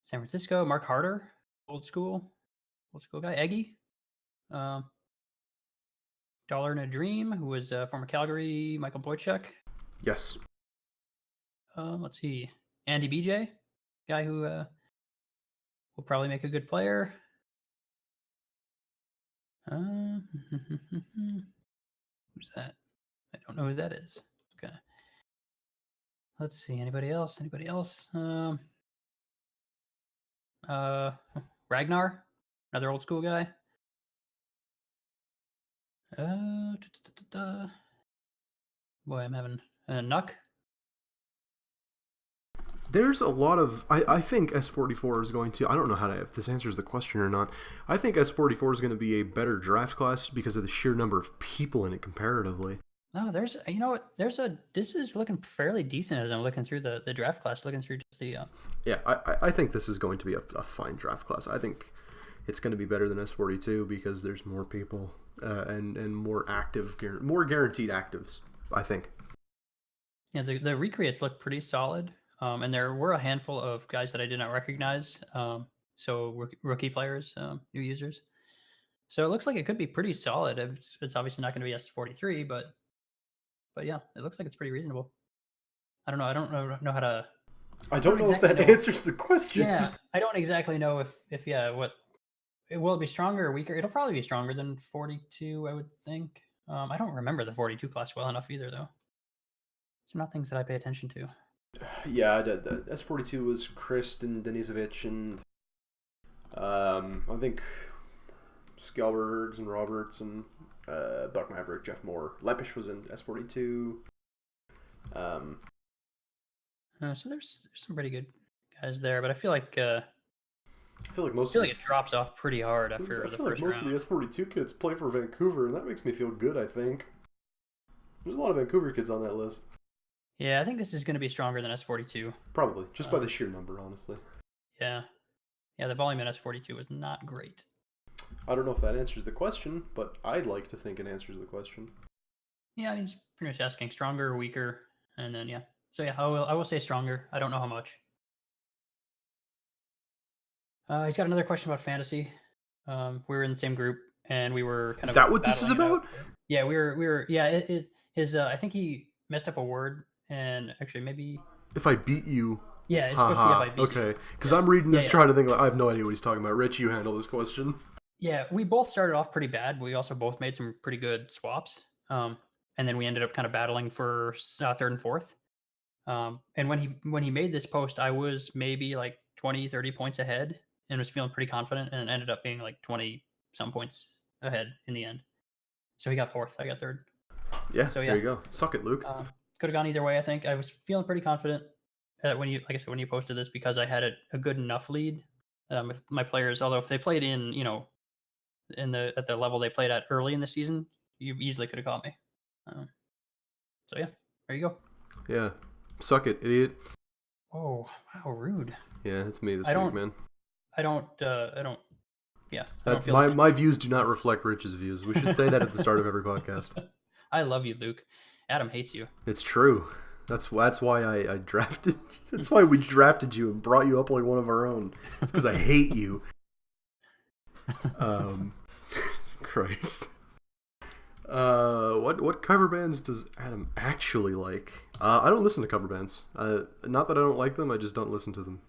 Francisco. Mark Harder, old school guy. Eggy, Dollar in a Dream, who was former Calgary Michael Boychuk. Yes. Let's see, Andy BJ, guy who will probably make a good player. Who's that? I don't know who that is. Okay. Let's see. Anybody else? Ragnar, another old school guy. Boy, I'm having Nuck. There's a lot of... I think S44 is going to... I don't know if this answers the question or not. I think S44 is going to be a better draft class because of the sheer number of people in it comparatively. No, this is looking fairly decent as I'm looking through the draft class, looking through just the... Yeah, I think this is going to be a fine draft class. I think it's going to be better than S42 because there's more people and more more guaranteed actives, I think. Yeah, the recreates look pretty solid. And there were a handful of guys that I did not recognize. So rookie players, new users. So it looks like it could be pretty solid. It's obviously not going to be S43, but yeah, it looks like it's pretty reasonable. I don't know. I don't know how to. I don't know if that answers the question. Yeah, I don't exactly know if what will it be stronger or weaker? It'll probably be stronger than 42, I would think. I don't remember the 42 class well enough either, though. It's not things that I pay attention to. Yeah, the S42 was Chris and Denisovic and I think Skelbergs and Roberts and Buck Maverick, Jeff Moore. Lepish was in S42. So there's some pretty good guys there, but I feel like it drops off pretty hard after the first round. I feel like most of the S42 kids play for Vancouver, and that makes me feel good, I think. There's a lot of Vancouver kids on that list. Yeah, I think this is going to be stronger than S42. Probably, just by the sheer number, honestly. Yeah. Yeah, the volume in S42 is not great. I don't know if that answers the question, but I'd like to think it answers the question. Yeah, I'm just pretty much asking stronger or weaker, and then, yeah. So, yeah, I will say stronger. I don't know how much. He's got another question about fantasy. We were in the same group, and we were kind of... Is that what this is about? Yeah, we were... Yeah, I think he messed up a word. And actually, maybe if I beat you. Yeah, it's supposed to be if I beat you. Okay, because I'm reading this trying to think. Like, I have no idea what he's talking about. Rich, you handle this question. Yeah, we both started off pretty bad. We also both made some pretty good swaps, and then we ended up kind of battling for third and fourth. And when he made this post, I was maybe like 20, 30 points ahead, and was feeling pretty confident, and ended up being like 20 some points ahead in the end. So he got fourth. I got third. Yeah. So there you go. Suck it, Luke. Could have gone either way, I think. I was feeling pretty confident when you posted this because I had a good enough lead with my players. Although if they played at the level they played at early in the season, you easily could have caught me. So yeah, there you go. Yeah, suck it, idiot. Oh wow, rude. Yeah, it's me this week, man. I don't. Yeah. My views do not reflect Rich's views. We should say that at the start of every podcast. I love you, Luke. Adam hates you. It's true. That's why I drafted. That's why we drafted you and brought you up like one of our own. It's because I hate you. Christ. What cover bands does Adam actually like? I don't listen to cover bands. Not that I don't like them. I just don't listen to them.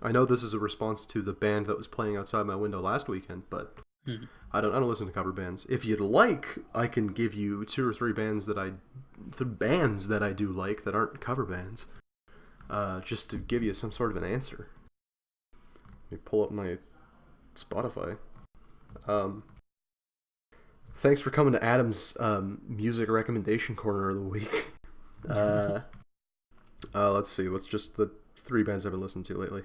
I know this is a response to the band that was playing outside my window last weekend, but Hmm. I don't listen to cover bands. If you'd like, I can give you 2 or 3 bands that I do like that aren't cover bands. Just to give you some sort of an answer. Let me pull up my Spotify. Thanks for coming to Adam's music recommendation corner of the week. Let's see. What's just the 3 bands I've been listening to lately.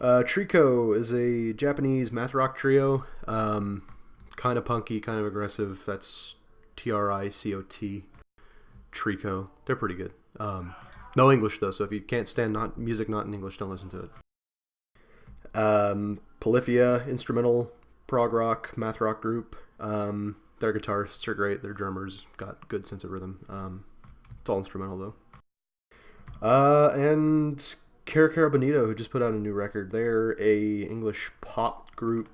Trico is a Japanese math rock trio. Kind of punky, kind of aggressive. That's Tricot. Trico. They're pretty good. No English though, so if you can't stand music not in English, don't listen to it. Polyphia, instrumental prog rock, math rock group. Their guitarists are great. Their drummers got good sense of rhythm. It's all instrumental though. And Cara Bonito, who just put out a new record. They're a English pop group,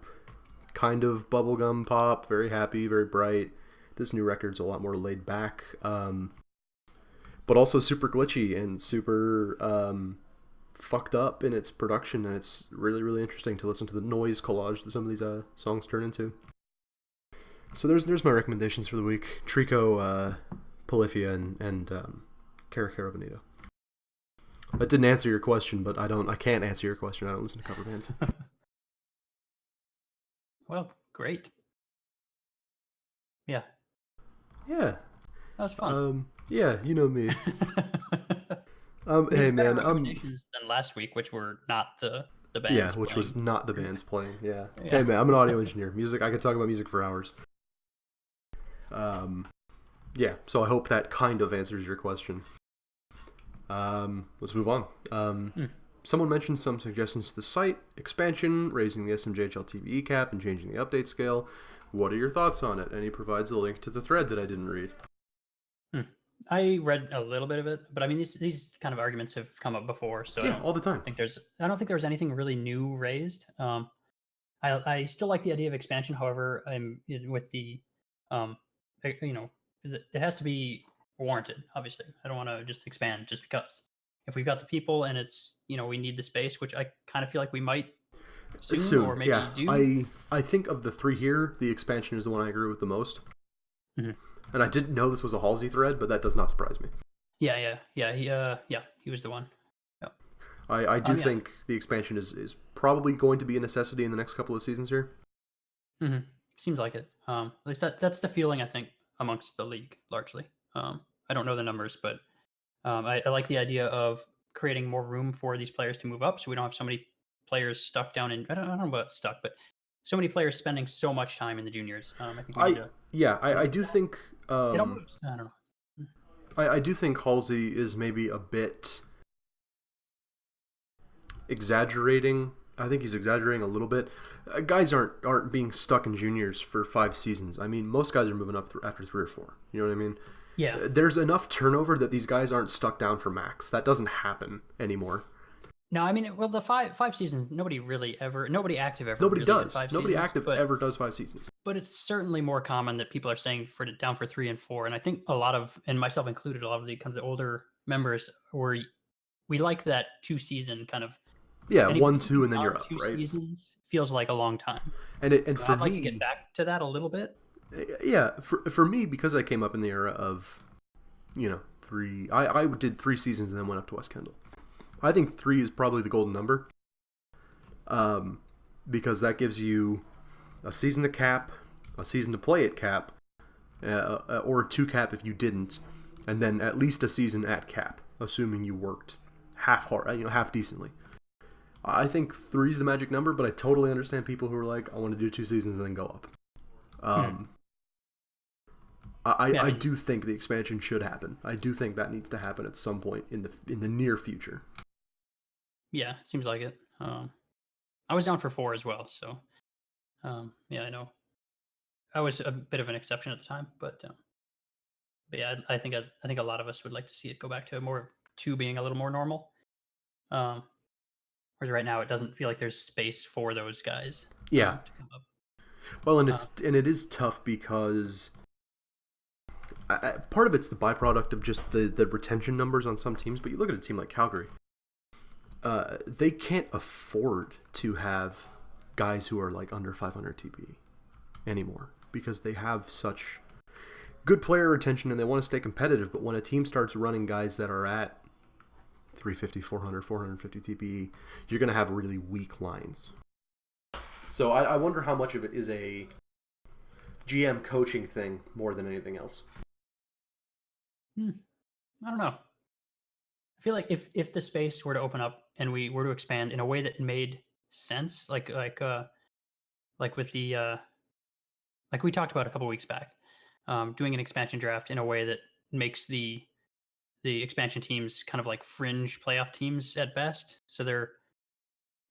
kind of bubblegum pop, very happy, very bright. This new record's a lot more laid back, but also super glitchy and super fucked up in its production, and it's really, really interesting to listen to the noise collage that some of these songs turn into. So there's my recommendations for the week: Trico, Polyphia, and Cara Bonito. That didn't answer your question, but I can't answer your question. I don't listen to cover bands. Well, great. Yeah. Yeah. That was fun. Yeah, you know me. Hey man, recommendations than last week, which were not the bands. Yeah, which was not the bands playing. Yeah. Hey man, I'm an audio engineer. Music, I could talk about music for hours. Yeah. So I hope that kind of answers your question. Let's move on. Someone mentioned some suggestions to the site: expansion, raising the SMJHL TVE cap, and changing the update scale. What are your thoughts on it? And he provides a link to the thread that I didn't read. I read a little bit of it, but I mean these kind of arguments have come up before, so yeah, all the time. I don't think there's anything really new raised. I still like the idea of expansion. However, I'm with the it has to be warranted. Obviously, I don't want to just expand just because. If we've got the people and it's we need the space, which I kind of feel like we might soon or maybe do. I think of the 3 here, the expansion is the one I agree with the most. Mm-hmm. And I didn't know this was a Halsey thread, but that does not surprise me. Yeah. He was the one. Yeah. I do think the expansion is probably going to be a necessity in the next couple of seasons here. Mm-hmm. Seems like it. At least that's the feeling I think amongst the league largely. I don't know the numbers, but I like the idea of creating more room for these players to move up, so we don't have so many players stuck down in. I don't know about stuck, but so many players spending so much time in the juniors. I think we need to. Yeah, I do think. It almost, I don't know. I do think Halsey is maybe a bit exaggerating. I think he's exaggerating a little bit. Guys aren't being stuck in juniors for 5 seasons. I mean, most guys are moving up after 3 or 4. You know what I mean? Yeah. There's enough turnover that these guys aren't stuck down for max. That doesn't happen anymore. No, I mean, well, the five seasons, nobody active ever. Nobody really does. Nobody active ever does 5 seasons. But it's certainly more common that people are staying down for 3 and 4, and I think a lot of, and myself included, a lot of the kind of the older members we like that 2-season kind of. Yeah, 1, 2, and then you're up, 2 right? seasons feels like a long time. And for I'd like to get back to that a little bit. Yeah, for me, because I came up in the era of, 3. I did 3 seasons and then went up to West Kendall. I think 3 is probably the golden number, because that gives you a season to cap, a season to play at cap, or a 2 cap if you didn't, and then at least a season at cap, assuming you worked half hard, half decently. I think 3 is the magic number, but I totally understand people who are like, I want to do 2 seasons and then go up. I do think the expansion should happen. I do think that needs to happen at some point in the near future. Yeah, it seems like it. I was down for 4 as well, so yeah, I know. I was a bit of an exception at the time, but yeah, I think a lot of us would like to see it go back to more 2 being a little more normal. Whereas right now, it doesn't feel like there's space for those guys. Yeah. To come up. Well, and it is tough because part of it's the byproduct of just the retention numbers on some teams. But you look at a team like Calgary, they can't afford to have guys who are like under 500 TPE anymore because they have such good player retention and they want to stay competitive. But when a team starts running guys that are at 350, 400, 450 TPE, you're going to have really weak lines. So I wonder how much of it is a GM coaching thing more than anything else. I don't know. I feel like if the space were to open up and we were to expand in a way that made sense, like with the like we talked about a couple weeks back, doing an expansion draft in a way that makes the expansion teams kind of like fringe playoff teams at best, so they're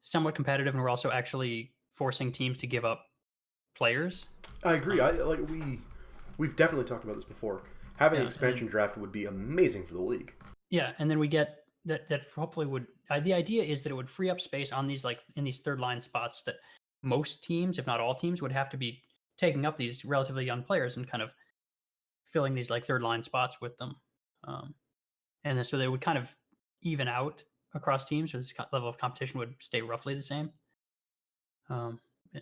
somewhat competitive, and we're also actually forcing teams to give up players. I agree. We've definitely talked about this before. Having an expansion draft would be amazing for the league. Yeah, and then we get that hopefully would the idea is that it would free up space on these like in these third line spots that most teams, if not all teams, would have to be taking up these relatively young players and kind of filling these like third line spots with them. And then, so they would kind of even out across teams, so this level of competition would stay roughly the same.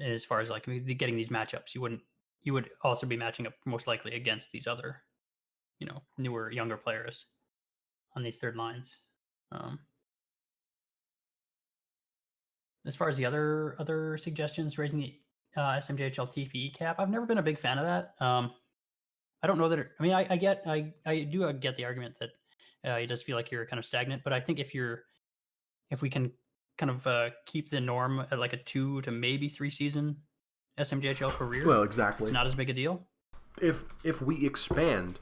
As far as like getting these matchups, you would also be matching up most likely against these other, newer, younger players on these third lines. As far as the other suggestions, raising the SMJHL TPE cap, I've never been a big fan of that. I don't know that. I do get the argument that it does feel like you're kind of stagnant, but I think if we can kind of keep the norm at like a 2 to maybe 3 season SMJHL career, well, exactly, it's not as big a deal. If we expand,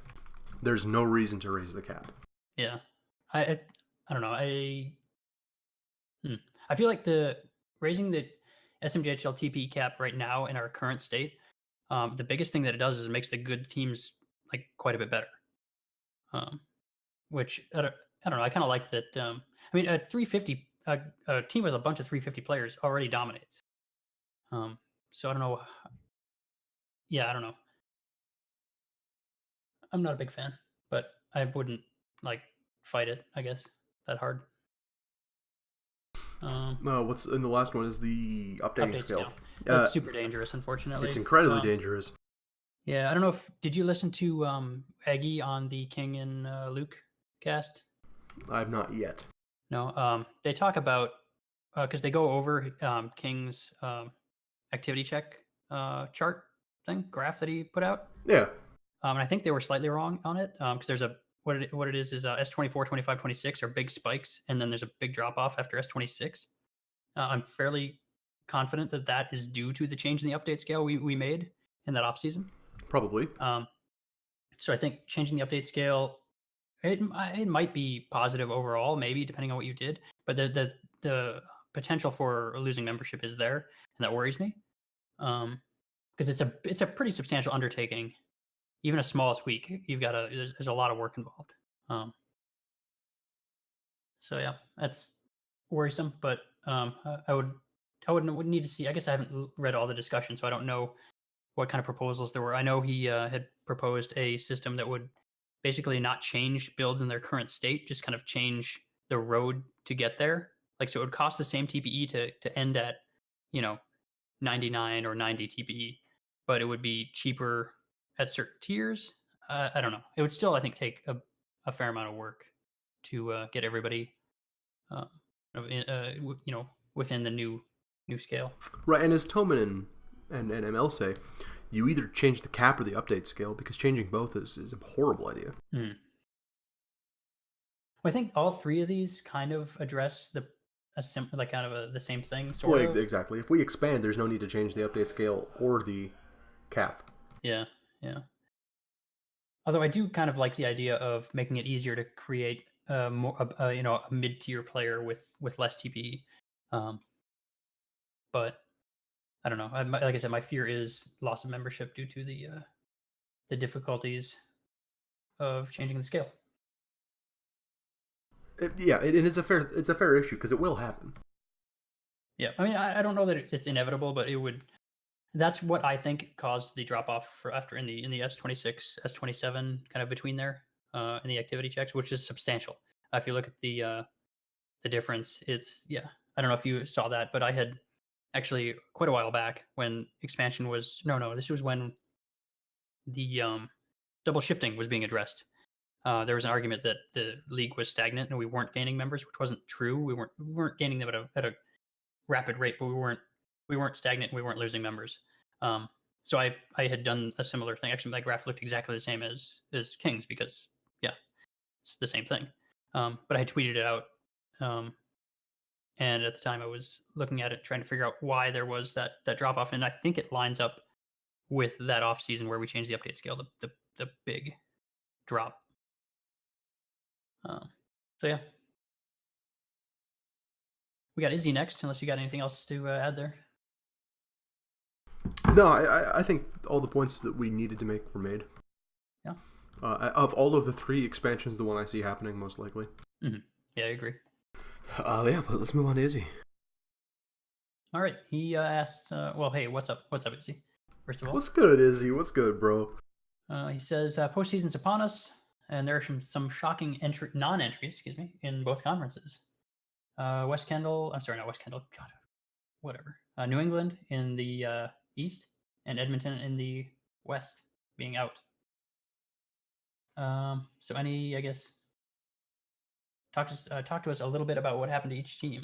there's no reason to raise the cap. Yeah, I don't know. I feel like raising the SMJHL TPE cap right now in our current state, the biggest thing that it does is it makes the good teams like quite a bit better. Which I don't know. I kind of like that. A 350 a team with a bunch of 350 players already dominates. So I don't know. Yeah, I don't know. I'm not a big fan, but I wouldn't like fight it, I guess, that hard. What's in the last one is the updating scale. That's super dangerous, unfortunately. It's incredibly dangerous. Yeah, I don't know if did you listen to Eggy on the King and Luke cast? I've not yet. No, they talk about because they go over King's activity check chart graph that he put out. Yeah. And I think they were slightly wrong on it because there's what it is S24, 25, 26 are big spikes, and then there's a big drop off after S26. I'm fairly confident that is due to the change in the update scale we made in that off season. Probably. So I think changing the update scale, it might be positive overall, maybe depending on what you did, but the potential for losing membership is there, and that worries me. Because it's a pretty substantial undertaking. Even a small tweak, there's a lot of work involved. So yeah, that's worrisome. But I would need to see. I guess I haven't read all the discussion, so I don't know what kind of proposals there were. I know he had proposed a system that would basically not change builds in their current state, just kind of change the road to get there. Like, so it would cost the same TPE to end at, 99 or 90 TPE, but it would be cheaper at certain tiers. I don't know. It would still, I think, take a fair amount of work to get everybody, within the new scale. Right, and as Toman and ML say, you either change the cap or the update scale, because changing both is a horrible idea. Well, I think all three of these kind of address the same thing. Exactly. If we expand, there's no need to change the update scale or the cap. Yeah. Although I do kind of like the idea of making it easier to create a mid-tier player with less TPE. But I don't know. Like I said, my fear is loss of membership due to the difficulties of changing the scale. It is a fair issue because it will happen. Yeah, I mean, I don't know that it's inevitable, but it would. That's what I think caused the drop off for after in the S26, S27 kind of between there in the activity checks, which is substantial. If you look at the difference, it's I don't know if you saw that, but I had actually quite a while back when expansion was this was when the double shifting was being addressed. There was an argument that the league was stagnant and we weren't gaining members, which wasn't true. We weren't gaining them at a rapid rate, but we weren't stagnant. And we weren't losing members. Um, so I had done a similar thing. Actually, my graph looked exactly the same as Kings because yeah, it's the same thing. But I had tweeted it out, and at the time I was looking at it, trying to figure out why there was that drop off, and I think it lines up with that off season where we changed the update scale, the big drop. So yeah, we got Izzy next. Unless you got anything else to add there. No, I think all the points that we needed to make were made. Yeah. Of all of the 3 expansions, the one I see happening most likely. Mm-hmm. Yeah, I agree. Yeah, but let's move on to Izzy. All right. He asks, well, hey, what's up? What's up, Izzy? First of all. What's good, Izzy? What's good, bro? He says, postseason's upon us, and there are some shocking non-entries, in both conferences. West Kendall, I'm sorry, not West Kendall, God, whatever. New England in the East, and Edmonton in the West being out. So any, I guess, talk to us a little bit about what happened to each team,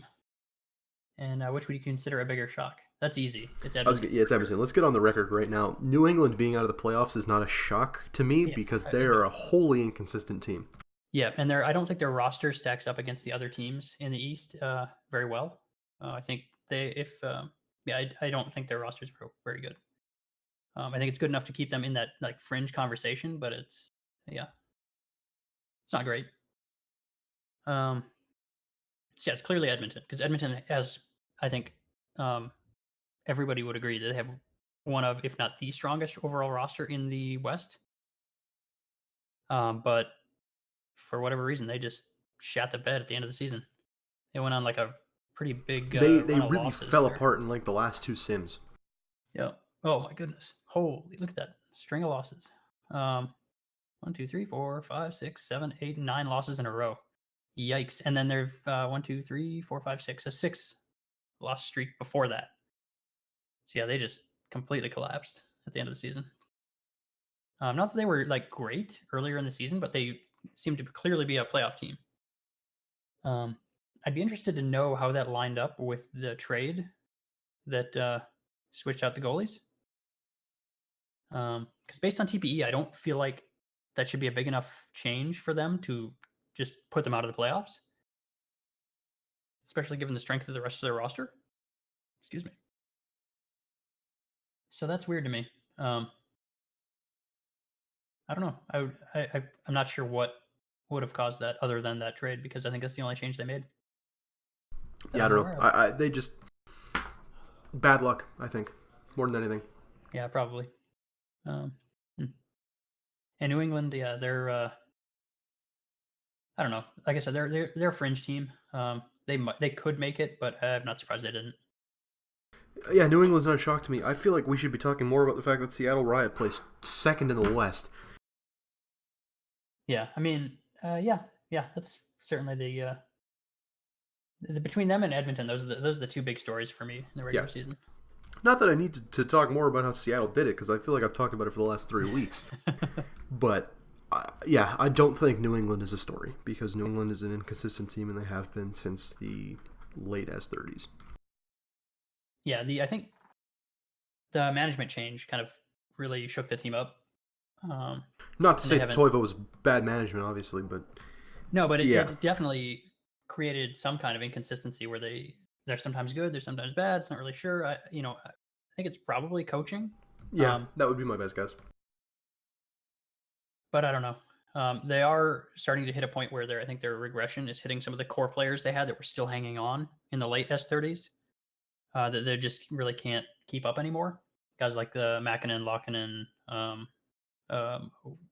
and which would you consider a bigger shock? That's easy. It's Edmonton. It's Edmonton. Let's get on the record right now. New England being out of the playoffs is not a shock to me because they are a wholly inconsistent team. Yeah, and I don't think their roster stacks up against the other teams in the East very well. I think I don't think their roster is very good. I think it's good enough to keep them in that like fringe conversation, but it's not great. So yeah, it's clearly Edmonton because Edmonton has, I think, everybody would agree that they have one of, if not the strongest overall roster in the West. But for whatever reason, they just shat the bed at the end of the season. They went on like a pretty big. They really fell apart in like the last 2 sims. Yeah. Oh my goodness! Holy, look at that string of losses. 1, 2, 3, 4, 5, 6, 7, 8, 9 losses in a row. Yikes! And then there's 1, 2, 3, 4, 5, 6, a 6 loss streak before that. So yeah, they just completely collapsed at the end of the season. Not that they were like great earlier in the season, but they seemed to clearly be a playoff team. I'd be interested to know how that lined up with the trade that switched out the goalies. Because based on TPE, I don't feel like that should be a big enough change for them to just put them out of the playoffs, especially given the strength of the rest of their roster. Excuse me. So that's weird to me. I don't know. I'm not sure what would have caused that other than that trade because I think that's the only change they made. Yeah, I don't know. They just bad luck, I think, more than anything. Yeah, probably. And New England, yeah, they're I don't know. Like I said, they're a fringe team. They could make it, but I'm not surprised they didn't. Yeah, New England's not a shock to me. I feel like we should be talking more about the fact that Seattle Riot placed second in the West. Yeah, I mean, yeah, that's certainly the between them and Edmonton. Those are the 2 big stories for me in the regular season. Not that I need to talk more about how Seattle did it, because I feel like I've talked about it for the last 3 weeks. But, yeah, I don't think New England is a story, because New England is an inconsistent team, and they have been since the late S30s. Yeah, I think the management change kind of really shook the team up. Not to say Toivo was bad management, obviously, but... No, but it definitely created some kind of inconsistency where they're sometimes good, they're sometimes bad. It's not really sure. I think it's probably coaching. Yeah, that would be my best guess. But I don't know. They are starting to hit a point where I think their regression is hitting some of the core players they had that were still hanging on in the late S30s. That they just really can't keep up anymore. Guys like the Makinen, Laukkanen. Oh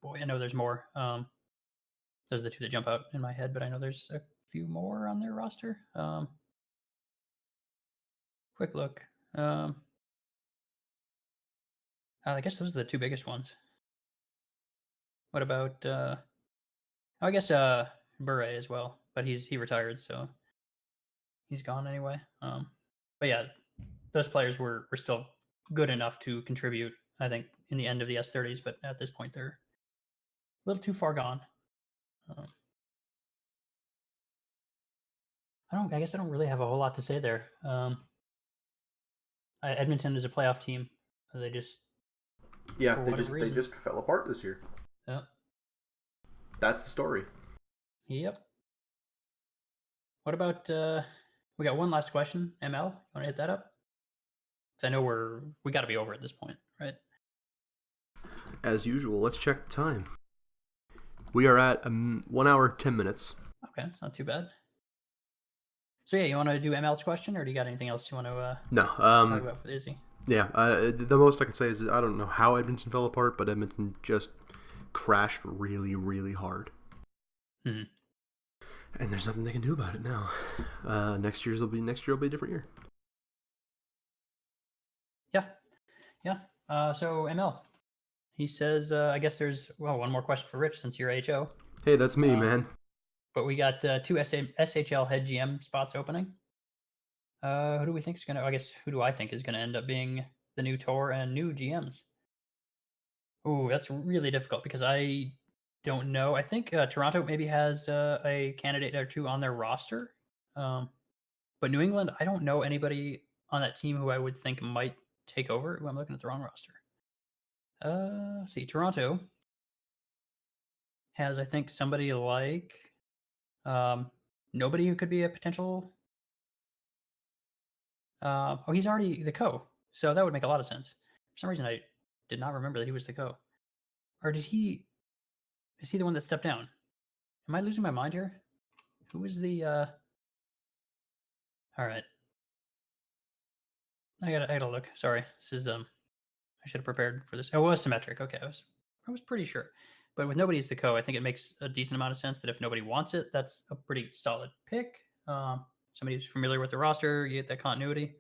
boy, I know there's more. Those are the 2 that jump out in my head, but I know there's a few more on their roster. Quick look. I guess those are the 2 biggest ones. What about? I guess Bure as well, but he retired, so he's gone anyway. But yeah, those players were still good enough to contribute, I think, in the end of the S30s, but at this point they're a little too far gone. I guess I don't really have a whole lot to say there. Edmonton is a playoff team. They just they just fell apart this year. Yeah. That's the story. Yep. What about we got one last question, ML? You want to hit that up? Because I know we got to be over at this point, right? As usual, let's check the time. We are at 1 hour 10 minutes. Okay, it's not too bad. So yeah, you want to do ML's question, or do you got anything else you want to talk about with Izzy? Yeah, the most I can say is I don't know how Edmonton fell apart, but Edmonton just crashed really, really hard. Mm-hmm. And there's nothing they can do about it now. Next year will be a different year. Yeah. So ML, he says, I guess there's one more question for Rich since you're HO. Hey, that's me, man. But we got 2 SHL head GM spots opening. Who do we think is gonna? I guess who do I think is gonna end up being the new tour and new GMs? Ooh, that's really difficult because I don't know. I think Toronto maybe has a candidate or two on their roster, but New England, I don't know anybody on that team who I would think might take over. Ooh, I'm looking at the wrong roster. Let's see, Toronto has, I think, somebody like nobody who could be a potential. He's already the co, so that would make a lot of sense. For some reason, I did not remember that he was the co. Or did he? Is he the one that stepped down? Am I losing my mind here? Who is the? All right, I gotta look. Sorry, this is I should have prepared for this. Oh, it was symmetric. Okay, I was pretty sure, but with nobody as the co, I think it makes a decent amount of sense that if nobody wants it, that's a pretty solid pick. Somebody who's familiar with the roster, you get that continuity.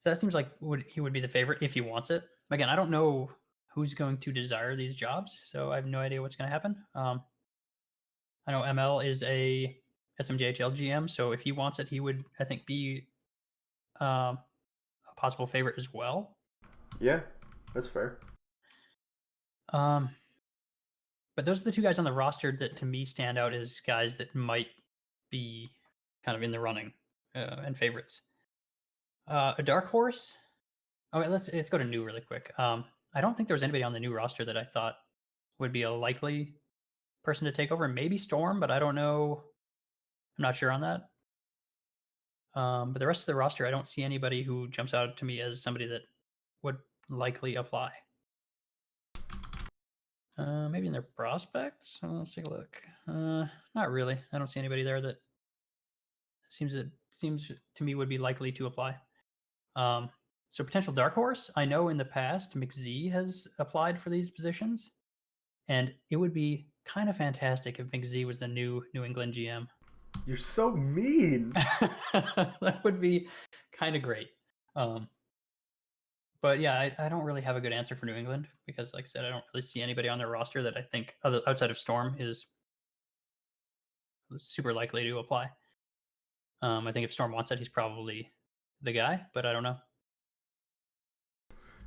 So that seems like he would be the favorite if he wants it. Again, I don't know who's going to desire these jobs, so I have no idea what's going to happen. I know ML is a SMJHL GM, so if he wants it, he would, I think, be a possible favorite as well. Yeah, that's fair. But those are the two guys on the roster that to me stand out as guys that might be kind of in the running and favorites. A dark horse. Oh, wait, let's go to new really quick. I don't think there was anybody on the new roster that I thought would be a likely person to take over. Maybe Storm, but I don't know. I'm not sure on that. But the rest of the roster, I don't see anybody who jumps out to me as somebody that would likely apply. Maybe in their prospects. Let's take a look. Not really. I don't see anybody there that seems to me would be likely to apply. So potential dark horse. I know in the past McZ has applied for these positions, and it would be kind of fantastic if McZ was the new New England GM. You're so mean. That would be kind of great. But yeah, I don't really have a good answer for New England because, like I said, I don't really see anybody on their roster that I think, outside of Storm, is super likely to apply. I think if Storm wants it, he's probably the guy, but I don't know.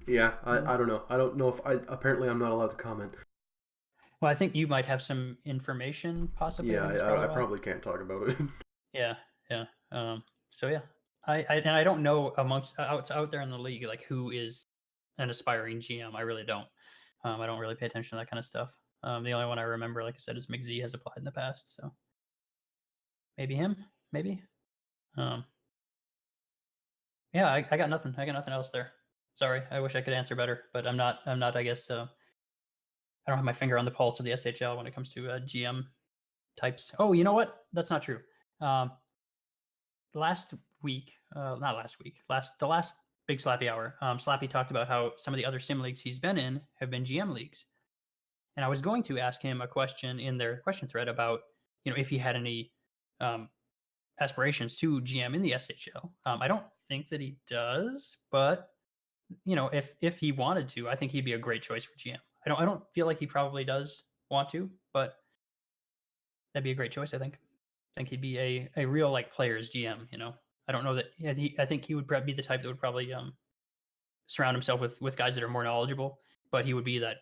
Yeah, I don't know. I don't know if apparently I'm not allowed to comment. Well, I think you might have some information possibly. Yeah, I probably can't talk about it. Yeah. So yeah, I don't know amongst out there in the league like who is an aspiring GM. I really don't. I don't really pay attention to that kind of stuff. The only one I remember, like I said, is McZ has applied in the past. So maybe him. Maybe. Yeah, I got nothing. I got nothing else there. Sorry, I wish I could answer better, but I'm not. I guess I don't have my finger on the pulse of the SHL when it comes to GM types. Oh, you know what? That's not true. Last week, not last week, the last big Slappy hour, Slappy talked about how some of the other sim leagues he's been in have been GM leagues, and I was going to ask him a question in their question thread about if he had any aspirations to GM in the SHL. I don't think that he does, but if he wanted to, I think he'd be a great choice for GM. I don't feel like he probably does want to, but that'd be a great choice. I think he'd be a real like players GM. I don't know that. I think he would be the type that would probably surround himself with guys that are more knowledgeable. But he would be that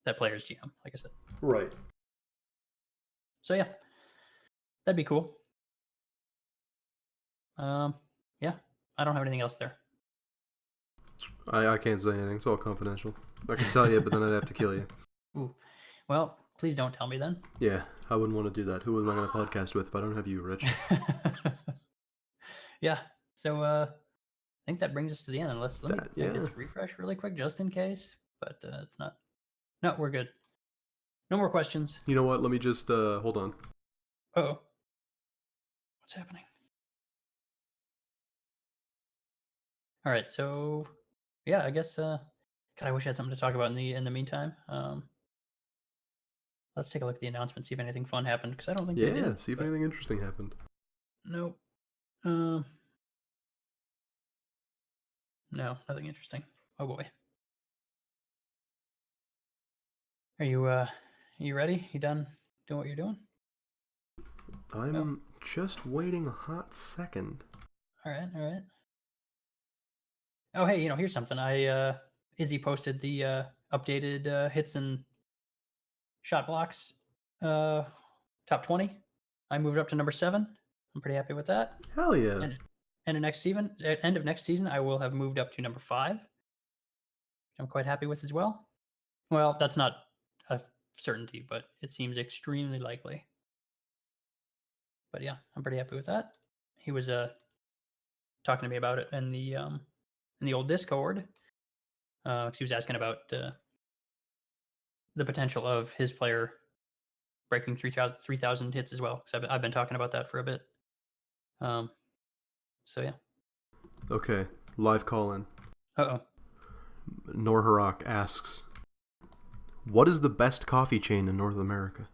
that player's GM, like I said. Right. So yeah, that'd be cool. Yeah, I don't have anything else there. I can't say anything. It's all confidential. I can tell you, but then I'd have to kill you. Ooh. Well, please don't tell me then. Yeah, I wouldn't want to do that. Who am I going to podcast with if I don't have you, Rich? Yeah. So I think that brings us to the end. Let me just refresh really quick just in case. But it's not. No, we're good. No more questions. You know what? Let me just hold on. Uh-oh. What's happening? All right, so yeah, I guess God, I wish I had something to talk about in the meantime. Let's take a look at the announcement, see if anything fun happened, because I don't think they did. Yeah, see if anything interesting happened. Nope. No, nothing interesting. Oh boy. Are you ready? You done doing what you're doing? I'm just waiting a hot second. All right. Oh, hey, here's something. Izzy posted the updated hits and shot blocks top 20. I moved up to number 7. I'm pretty happy with that. Hell yeah. And at end of next season, I will have moved up to number 5, which I'm quite happy with as well. Well, that's not a certainty, but it seems extremely likely. But yeah, I'm pretty happy with that. He was talking to me about it in the old Discord. Because he was asking about the potential of his player breaking 3,000 hits as well. Because I've been talking about that for a bit. So yeah. Okay, live call in. Uh-oh. Norharok asks, what is the best coffee chain in North America?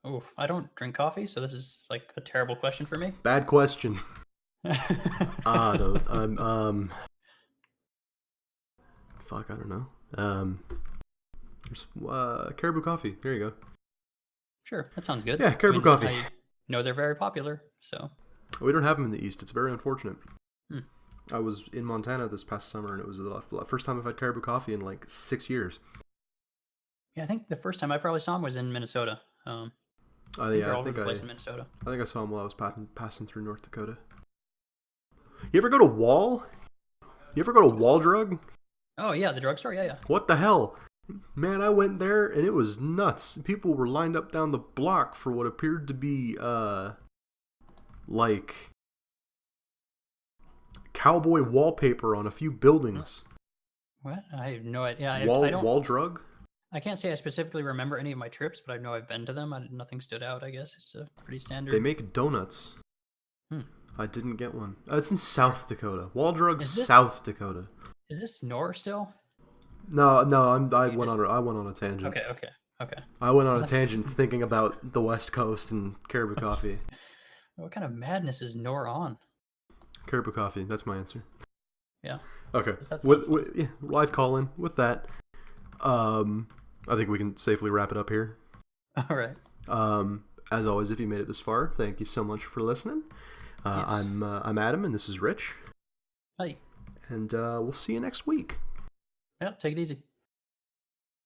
Oh, I don't drink coffee, so this is like a terrible question for me. Bad question. Fuck, I don't know. There's Caribou Coffee. There you go. Sure, that sounds good. Yeah, Caribou Coffee. I know they're very popular, so. We don't have them in the East. It's very unfortunate. I was in Montana this past summer, and it was the first time I've had Caribou Coffee in like 6 years. Yeah, I think the first time I probably saw him was in Minnesota. I think in Minnesota. I think I saw him while I was passing through North Dakota. You ever go to Wall? You ever go to Wall Drug? Oh yeah, the drugstore. Yeah. What the hell? Man, I went there and it was nuts. People were lined up down the block for what appeared to be like cowboy wallpaper on a few buildings. What? I have no idea. Wall Drug? I can't say I specifically remember any of my trips, but I know I've been to them. Nothing stood out, I guess. It's a pretty standard. They make donuts. I didn't get one. It's in South Dakota. Wall Drug, South Dakota. Is this Nor still? No. I went on a tangent. Okay. I went on a tangent thinking about the West Coast and Caribou Coffee. What kind of madness is Nor on? Caribou Coffee. That's my answer. Yeah. Okay. Live call in with that. I think we can safely wrap it up here. All right. As always, if you made it this far, thank you so much for listening. Yes. I'm Adam, and this is Rich. Hi. And we'll see you next week. Yep. Take it easy.